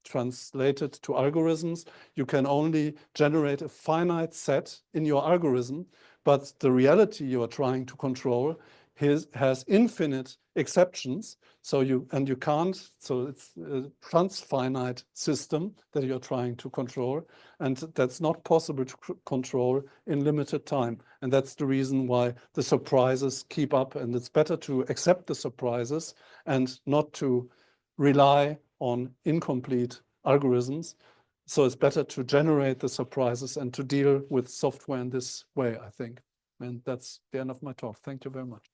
translated to algorithms, you can only generate a finite set in your algorithm, but the reality you are trying to control has infinite exceptions. So you can't, so it's a transfinite system that you're trying to control, and that's not possible to control in limited time. And that's the reason why the surprises keep up, and it's better to accept the surprises and not to rely on incomplete algorithms. So it's better to generate the surprises and to deal with software in this way, I think. And that's the end of my talk. Thank you very much.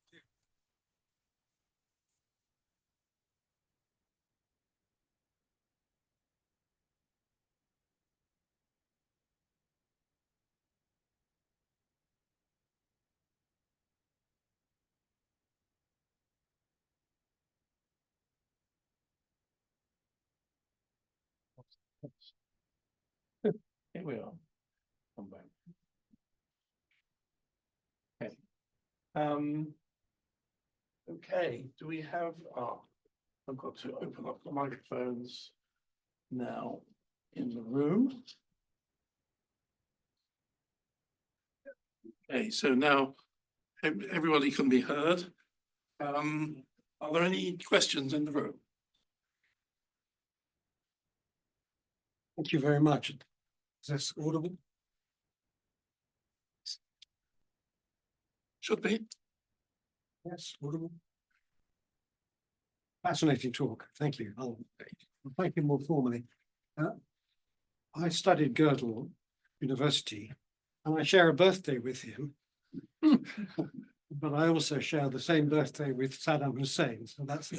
Here we are. Come back. Okay. Okay, do we have, I've got to open up the microphones now in the room. Okay, so now everybody can be heard. Are there any questions in the room? Thank you very much. Is this audible? Should be. Yes, audible. Fascinating talk. Thank you. I'll thank you more formally. I studied Gödel University, and I share a birthday with him. But I also share the same birthday with Saddam Hussein, so that's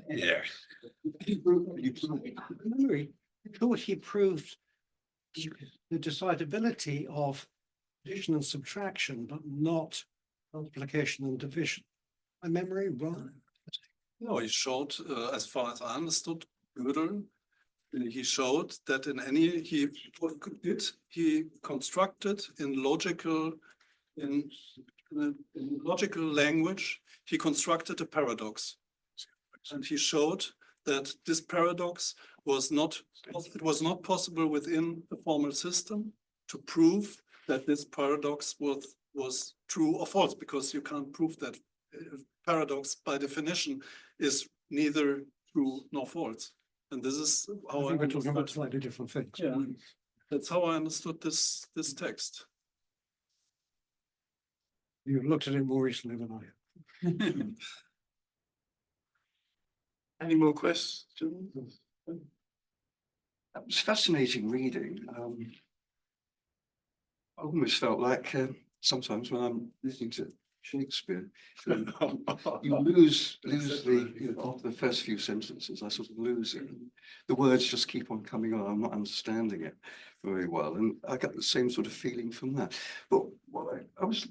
Yeah. I thought he proved the decidability of addition and subtraction, but not multiplication and division. My memory wrong? No, he showed, as far as I understood, Gödel, he showed that in any, he constructed in logical language, he constructed a paradox. And he showed that this paradox was not possible within the formal system to prove that this paradox was true or false, because you can't prove that paradox by definition is neither true nor false. And this is how I think we're talking about slightly different things. Yeah, that's how I understood this text. You've looked at it more recently than I have. Any more questions? That was fascinating reading. I almost felt like sometimes when I'm listening to Shakespeare, you lose the after the first few sentences. I sort of lose it. The words just keep on coming on. I'm not understanding it very well, and I got the same sort of feeling from that. But what I was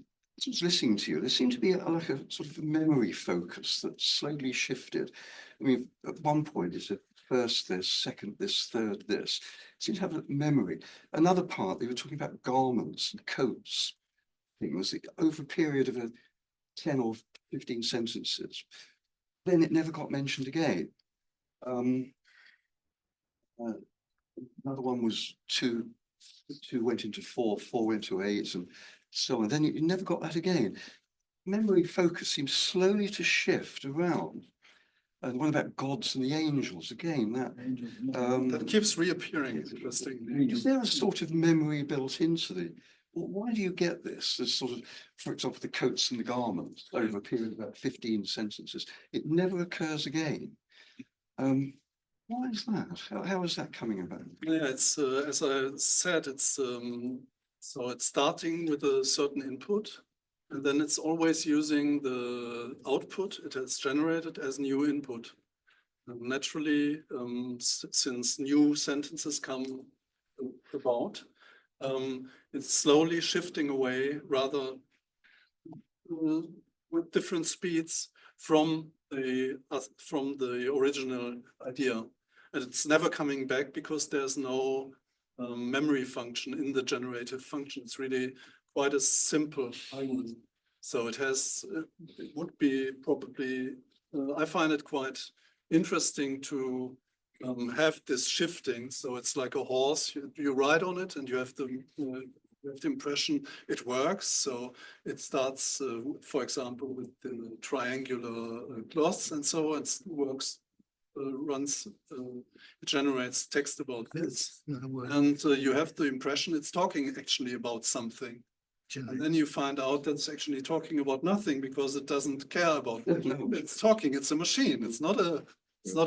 listening to you, there seemed to be like a sort of memory focus that slowly shifted. I mean, at one point it's a first this, second this, third this. It seemed to have a memory. Another part, they were talking about garments and coats. Things over a period of 10 or 15 sentences. Then it never got mentioned again. Another one was two went into four went to 8, and so on. Then you never got that again. Memory focus seems slowly to shift around. And what about gods and the angels? Again, that keeps reappearing. Interesting. Is there a sort of memory built into the? Well, why do you get this? This sort of, for example, the coats and the garments over a period of about 15 sentences. It never occurs again. Why is that? How is that coming about? Yeah, it's as I said, it's so it's starting with a certain input, and then it's always using the output it has generated as new input. naturally, since new sentences come about, it's slowly shifting away rather with different speeds from the original idea. And it's never coming back because there's no memory function in the generative function. It's really quite a simple algorithm. So it would be probably, I find it quite interesting to have this shifting. So it's like a horse, you ride on it and you have the impression it works. So it starts, for example, with the triangular cloths and so on. It works, it generates text about this. And you have the impression it's talking actually about something. And then you find out that it's actually talking about nothing because it doesn't care about it. It's talking, it's a machine. It's not a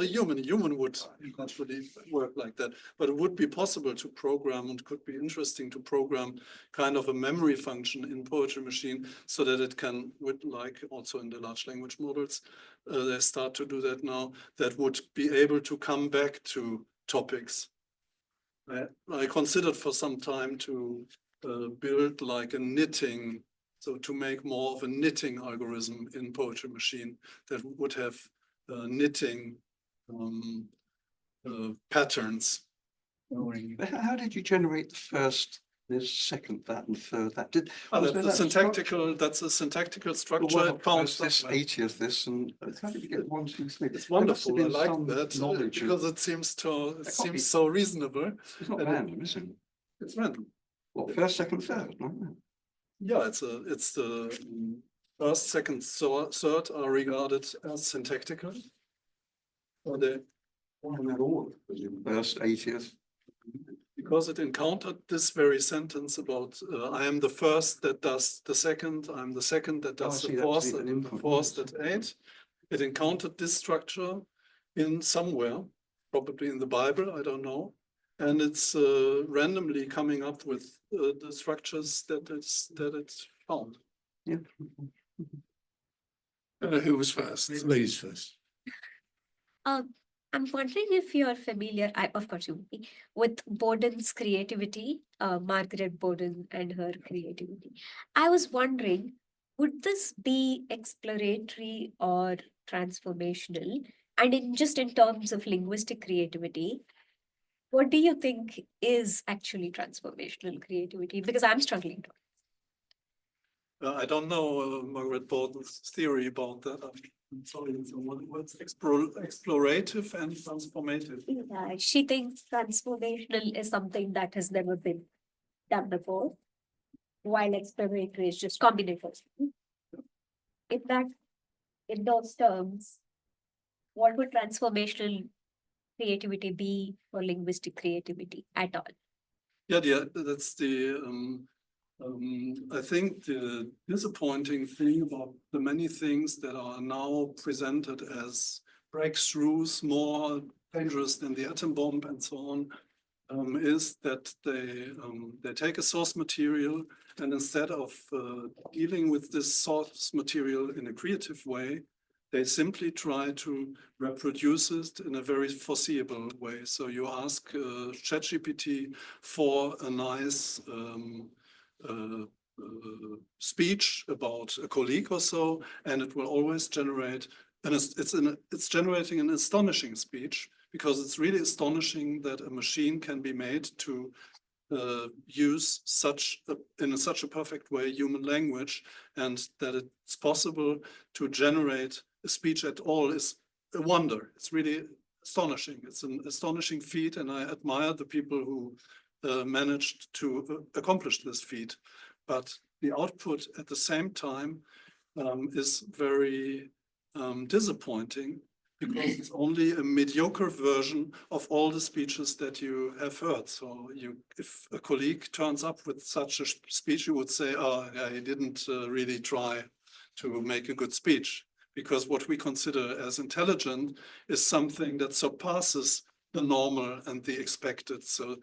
human. A human would naturally work like that. But it would be possible to program, and could be interesting to program kind of a memory function in Poetry Machine so that it can, like also in the large language models, they start to do that now, that would be able to come back to topics. I considered for some time to build like a knitting, so to make more of a knitting algorithm in Poetry Machine that would have knitting patterns. How did you generate the first, this, second, that, and third? That did. That's a syntactical. That's a syntactical structure. It counts this 80th, this, and how did you get 1, 2, 3? It's wonderful. I like that because it seems so reasonable. It's not random, is it? It's random. What, first, second, third? No? Yeah, it's the first, second, third are regarded as syntactical. Or they First, 80th. Because it encountered this very sentence about I am the first that does the second, I'm the second that does the fourth, and the fourth that ate. It encountered this structure in somewhere, probably in the Bible, I don't know. And it's randomly coming up with the structures that it's found. Yeah. Who was first? Ladies first. I'm wondering if you're familiar, of course you would be, with Boden's creativity, Margaret Boden and her creativity. I was wondering, would this be exploratory or transformational? And in terms of linguistic creativity, what do you think is actually transformational creativity? Because I'm struggling to. I don't know Margaret Boden's theory about that. I'm sorry, what's explorative and transformative? Yeah, she thinks transformational is something that has never been done before, while exploratory is just combinatorial. In those terms, what would transformational creativity be for linguistic creativity at all? Yeah, that's the. I think the disappointing thing about the many things that are now presented as breakthroughs, more dangerous than the atom bomb and so on, is that they take a source material and instead of dealing with this source material in a creative way, they simply try to reproduce it in a very foreseeable way. So you ask ChatGPT for a nice speech about a colleague or so, and it will always generate, and it's generating an astonishing speech, because it's really astonishing that a machine can be made to use in such a perfect way human language, and that it's possible to generate a speech at all is a wonder. It's really astonishing. It's an astonishing feat, and I admire the people who managed to accomplish this feat. But the output at the same time is very disappointing, because it's only a mediocre version of all the speeches that you have heard. So if a colleague turns up with such a speech, you would say, oh, yeah, he didn't really try to make a good speech, because what we consider as intelligent is something that surpasses the normal and the expected. So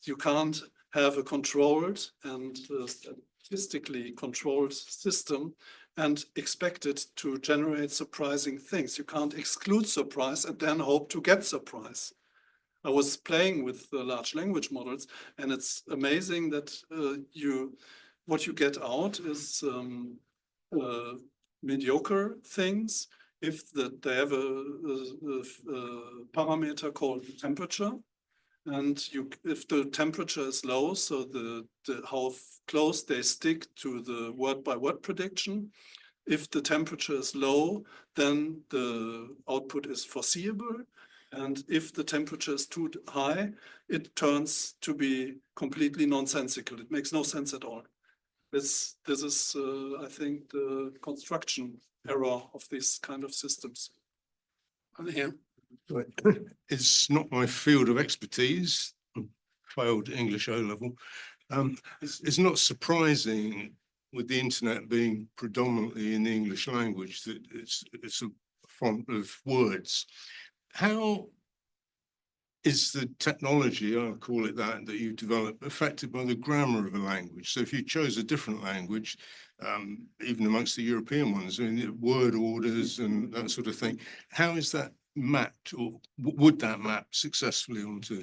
you can't have a controlled and statistically controlled system and expect it to generate surprising things. You can't exclude surprise and then hope to get surprise. I was playing with the large language models, and it's amazing that what you get out is mediocre things if they have a parameter called temperature. And if the temperature is low, so how close they stick to the word-by-word prediction. If the temperature is low, then the output is foreseeable. And if the temperature is too high, it turns to be completely nonsensical. It makes no sense at all. This is, I think, the construction error of these kind of systems. Yeah. It's not my field of expertise. Failed English O-level. It's not surprising with the internet being predominantly in the English language that it's a font of words. How is the technology, I'll call it that you develop, affected by the grammar of a language? So if you chose a different language, even amongst the European ones, I mean, word orders and that sort of thing, how is that mapped, or would that map successfully onto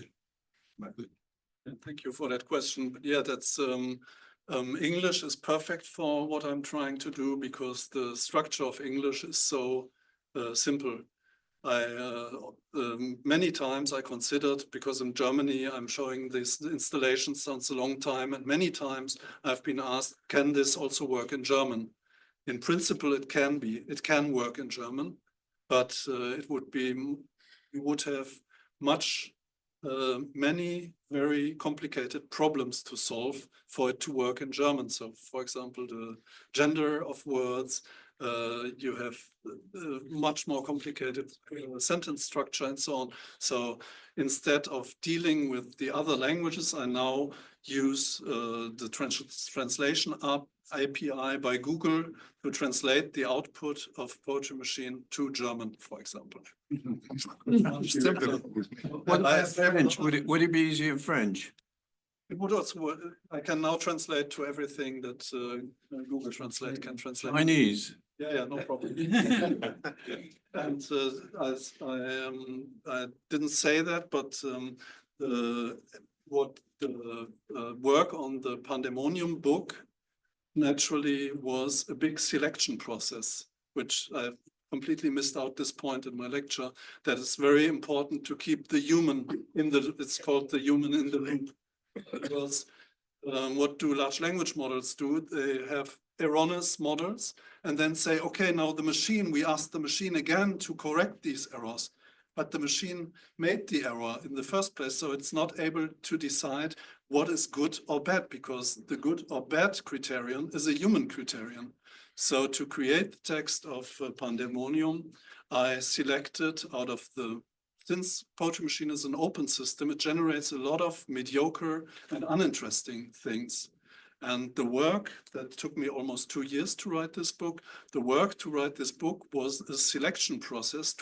method? Thank you for that question. But yeah, that's English is perfect for what I'm trying to do because the structure of English is so simple. Many times I considered, because in Germany I'm showing this installation since a long time, and many times I've been asked, can this also work in German? In principle, it can work in German, but you would have many very complicated problems to solve for it to work in German. So, for example, the gender of words, you have much more complicated sentence structure and so on. So instead of dealing with the other languages, I now use the translation API by Google to translate the output of Poetry Machine to German, for example. What about French? Would it be easy in French? It would also, I can now translate to everything that Google Translate can translate. Chinese? Yeah, no problem. And I didn't say that, but what the work on the Pandemonium book naturally was a big selection process, which I completely missed out this point in my lecture, that it's very important to keep the human it's called the human in the loop. Because what do large language models do? They have erroneous models and then say, okay, now we ask the machine again to correct these errors. But the machine made the error in the first place, so it's not able to decide what is good or bad, because the good or bad criterion is a human criterion. So to create the text of Pandemonium, I selected since Poetry Machine is an open system, it generates a lot of mediocre and uninteresting things. And the work that took me almost 2 years to write this book, the work to write this book was a selection process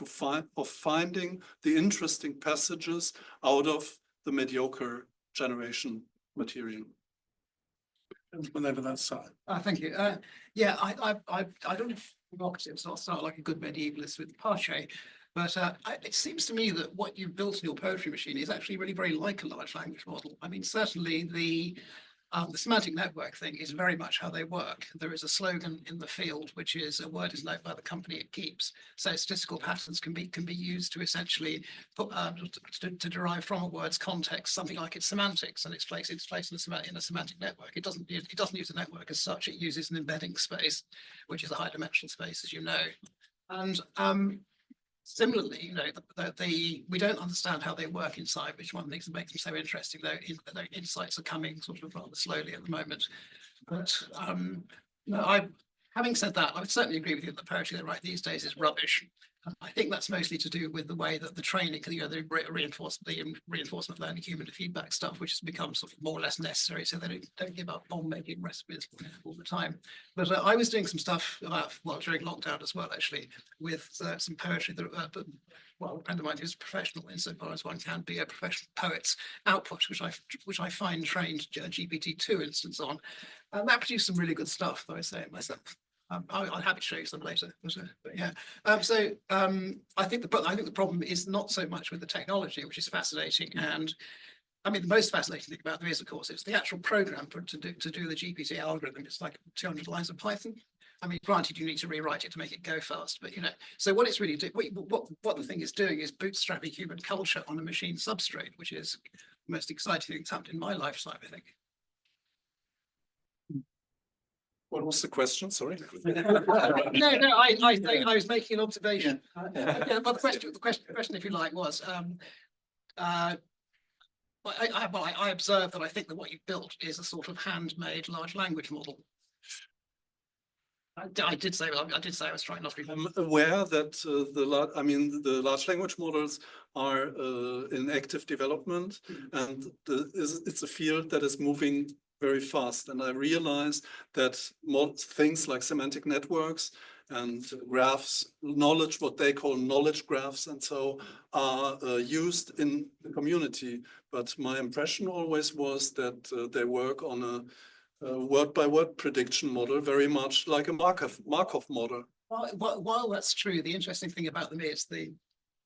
of finding the interesting passages out of the mediocre generation material. Whenever that's side. Thank you. Yeah, I don't provoke it, so I'll start like a good medievalist with Parche. But it seems to me that what you've built in your Poetry Machine is actually really very like a large language model. I mean, certainly the semantic network thing is very much how they work. There is a slogan in the field, which is a word is known by the company it keeps. So statistical patterns can be used to essentially put, to derive from a word's context something like its semantics and its place in a semantic network. It doesn't use a network as such. It uses an embedding space, which is a high dimensional space, as you know. And similarly, you know, we don't understand how they work inside, which one of the things that makes them so interesting, though, the insights are coming sort of rather slowly at the moment. But having said that, I would certainly agree with you that the poetry they write these days is rubbish. I think that's mostly to do with the way that the training, you know, the reinforcement learning, human feedback stuff, which has become sort of more or less necessary, so they don't give up bomb making recipes all the time. But I was doing some stuff during lockdown as well, actually, with some poetry that, Pandemonium is professional insofar as one can be a professional poet's output, which I fine trained GPT-2 instance on, and that produced some really good stuff, though I say it myself. I'm happy to show you some later. But yeah, I think the problem is not so much with the technology, which is fascinating, and I mean the most fascinating thing about them is, of course, it's the actual program to do the GPT algorithm. It's like 200 lines of Python. I mean, granted, you need to rewrite it to make it go fast, but you know. So what it's really doing, what the thing is doing, is bootstrapping human culture on a machine substrate, which is the most exciting thing that's happened in my lifetime, I think. What was the question? Sorry. No, I was making an observation. Yeah, but the question, if you like, was I observed that I think that what you've built is a sort of handmade large language model. I did say I was trying not to be. I'm aware that the large language models are in active development, and it's a field that is moving very fast. And I realize that more things like semantic networks and graphs, what they call knowledge graphs, and so are used in the community. But my impression always was that they work on a word-by-word prediction model, very much like a Markov model. Well, while that's true, the interesting thing about them is the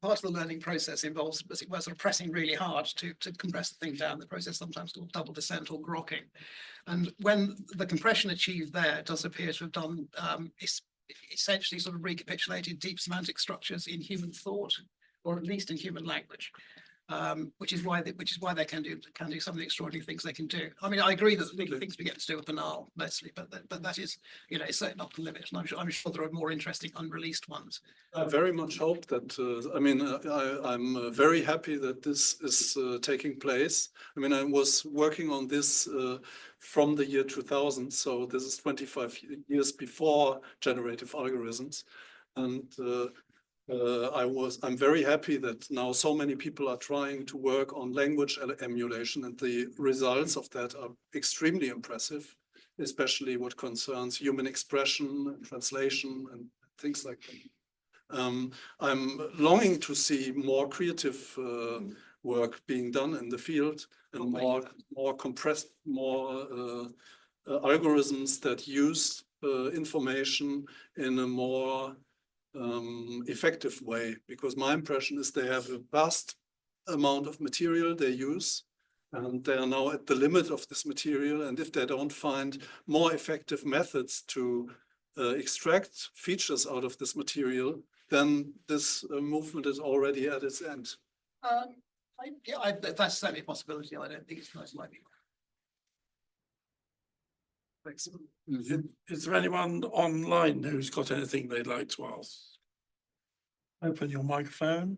part of the learning process involves, as it were, sort of pressing really hard to compress the thing down. The process sometimes called double descent or grokking. And when the compression achieved there does appear to have done essentially sort of recapitulated deep semantic structures in human thought, or at least in human language. Which is why they can do some of the extraordinary things they can do. I mean, I agree that the things we get to do are banal mostly, but that is, you know, it's certainly not the limit. And I'm sure there are more interesting unreleased ones. I very much hope that. I'm very happy that this is taking place. I mean, I was working on this from the year 2000, so this is 25 years before generative algorithms, and. I'm very happy that now so many people are trying to work on language emulation, and the results of that are extremely impressive, especially what concerns human expression, translation, and things like that. I'm longing to see more creative work being done in the field, and more compressed, more algorithms that use information in a more effective way, because my impression is they have a vast amount of material they use, and they are now at the limit of this material. And if they don't find more effective methods to extract features out of this material, then this movement is already at its end. That's certainly a possibility. I don't think it's most likely. Thanks. Is there anyone online who's got anything they'd like to ask? Open your microphone.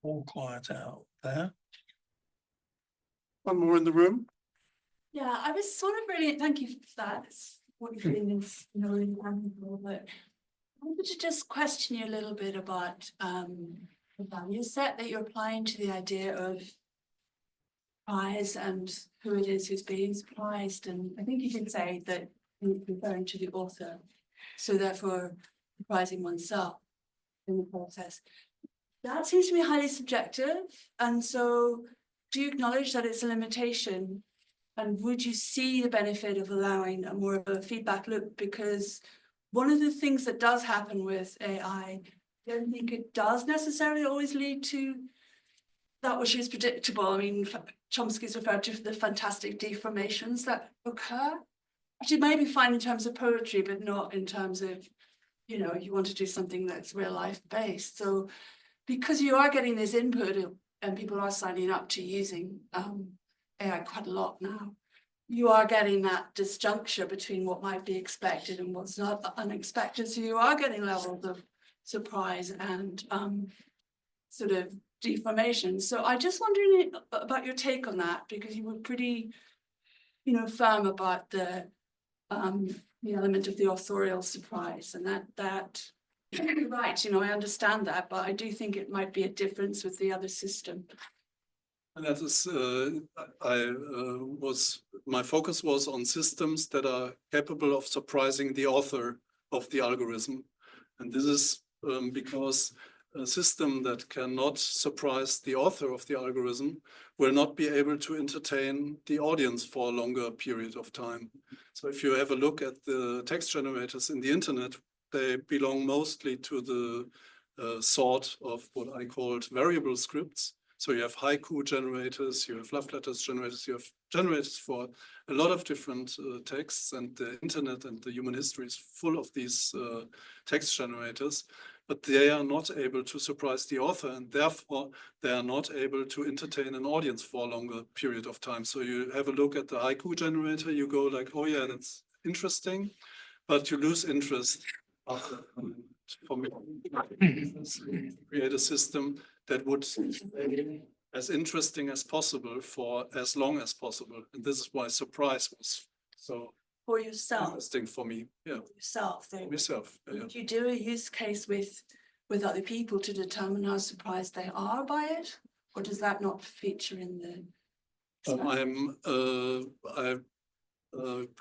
All quiet out there. One more in the room. Yeah, I was sort of really, thank you for that. What you're doing is, you know, really wonderful, but I wanted to just question you a little bit about the value set that you're applying to the idea of surprise and who it is who's being surprised. And I think you did say that you're referring to the author, so therefore surprising oneself in the process. That seems to be highly subjective. And so do you acknowledge that it's a limitation? And would you see the benefit of allowing a more of a feedback loop? Because one of the things that does happen with AI, I don't think it does necessarily always lead to that which is predictable. I mean, Chomsky's referred to the fantastic deformations that occur, which you may be fine in terms of poetry, but not in terms of, you know, you want to do something that's real life based. So because you are getting this input and people are signing up to using AI quite a lot now, you are getting that disjuncture between what might be expected and what's not unexpected. So you are getting levels of surprise and sort of deformation. So I just wondering about your take on that, because you were pretty, you know, firm about the element of the authorial surprise, and that you're right, you know, I understand that, but I do think it might be a difference with the other system. And that is, my focus was on systems that are capable of surprising the author of the algorithm. And this is because a system that cannot surprise the author of the algorithm will not be able to entertain the audience for a longer period of time. So if you have a look at the text generators in the internet, they belong mostly to the sort of what I called variable scripts. So you have haiku generators, you have love letters generators, you have generators for a lot of different texts, and the internet and the human history is full of these text generators, but they are not able to surprise the author, and therefore they are not able to entertain an audience for a longer period of time. So you have a look at the haiku generator, you go like, oh yeah, that's interesting, but you lose interest after. For me, create a system that would be as interesting as possible for as long as possible. And this is why surprise was so For yourself, interesting for me. Yeah, yourself. So myself. Yeah. do you do a use case with other people to determine how surprised they are by it, or does that not feature in the? I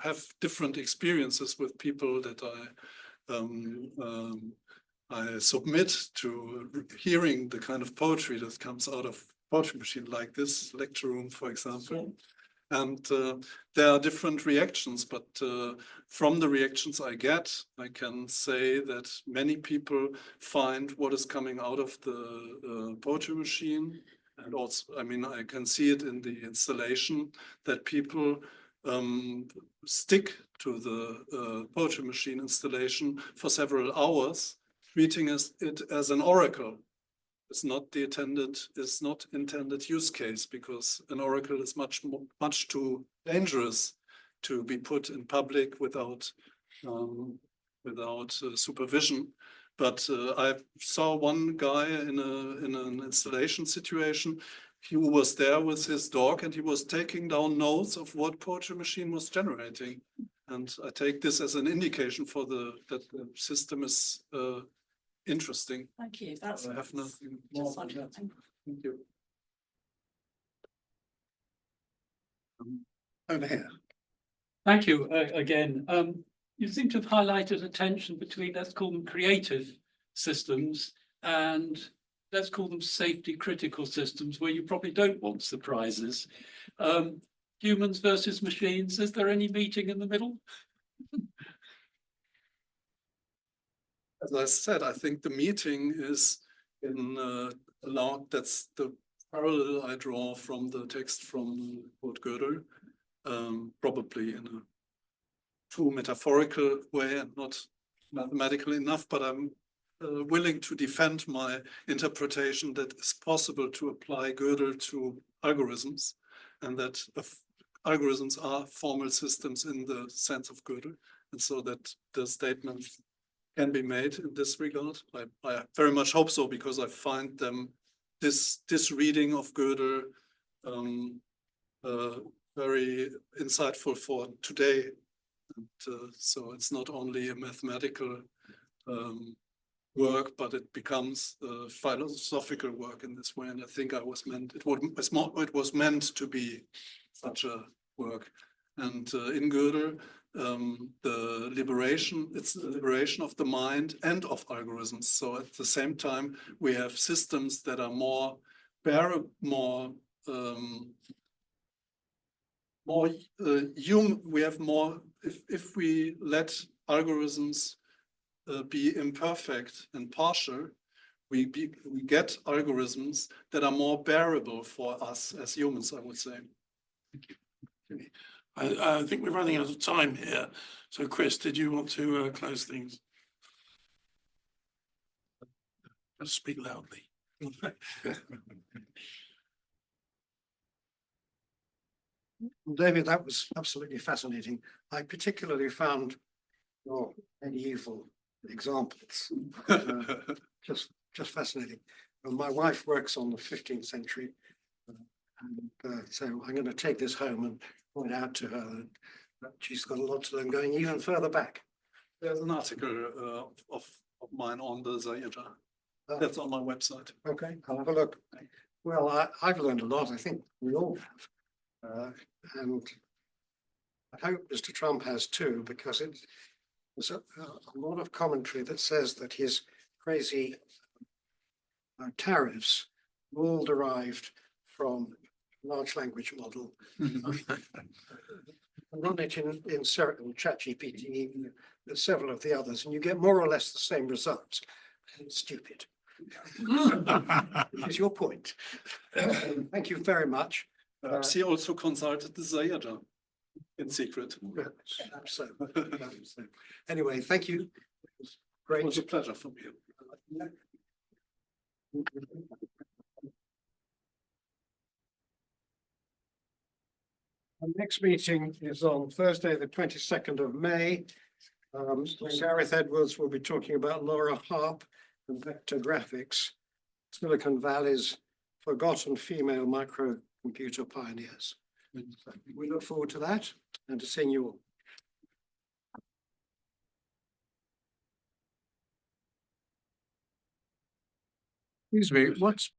have different experiences with people that I submit to hearing the kind of poetry that comes out of poetry machine, like this lecture room, for example. And there are different reactions, but from the reactions I get, I can say that many people find what is coming out of the poetry machine. And also, I mean, I can see it in the installation that people stick to the poetry machine installation for several hours, treating it as an oracle. It's not the intended use case, because an oracle is much too dangerous to be put in public without supervision. But I saw one guy in an installation situation. He was there with his dog, and he was taking down notes of what poetry machine was generating. And I take this as an indication for that the system is interesting. Thank you. That's I have nothing more than that. Thank you. Over here. Thank you again. You seem to have highlighted a tension between, let's call them creative systems, and let's call them safety critical systems, where you probably don't want surprises. Humans versus machines, is there any meeting in the middle? As I said, I think the meeting is in that's the parallel I draw from the text from Kurt Gödel, probably in a too metaphorical way and not mathematical enough, but I'm willing to defend my interpretation that it's possible to apply Gödel to algorithms, and that algorithms are formal systems in the sense of Gödel, and so that the statement can be made in this regard. I very much hope so, because I find this reading of Gödel very insightful for today. And, so it's not only a mathematical work, but it becomes a philosophical work in this way. And I think it was meant to be such a work. And in Gödel, it's the liberation of the mind and of algorithms. So at the same time, we have systems that are more human. We have more, if we let algorithms be imperfect and partial, we get algorithms that are more bearable for us as humans, I would say. Thank you. I think we're running out of time here. So Chris, did you want to close things? Just speak loudly. David, that was absolutely fascinating. I particularly found your medieval examples just fascinating. And my wife works on the 15th century, and so I'm going to take this home and point out to her that she's got a lot to learn going even further back. There's an article of mine on the Zaire. That's on my website. Okay, I'll have a look. Well, I've learned a lot. I think we all have. And I hope Mr. Trump has too, because there's a lot of commentary that says that his crazy tariffs, all derived from large language model. Run it in ChatGPT, several of the others, and you get more or less the same results. And it's stupid. Which is your point. Thank you very much. Perhaps he also consulted the Zayada in secret. So, anyway, thank you. Great. It was a pleasure for me. Our next meeting is on Thursday, the 22nd of May. Gareth Edwards will be talking about Laura Harp and vector graphics, Silicon Valley's forgotten female microcomputer pioneers. We look forward to that and to seeing you all. Excuse me, what's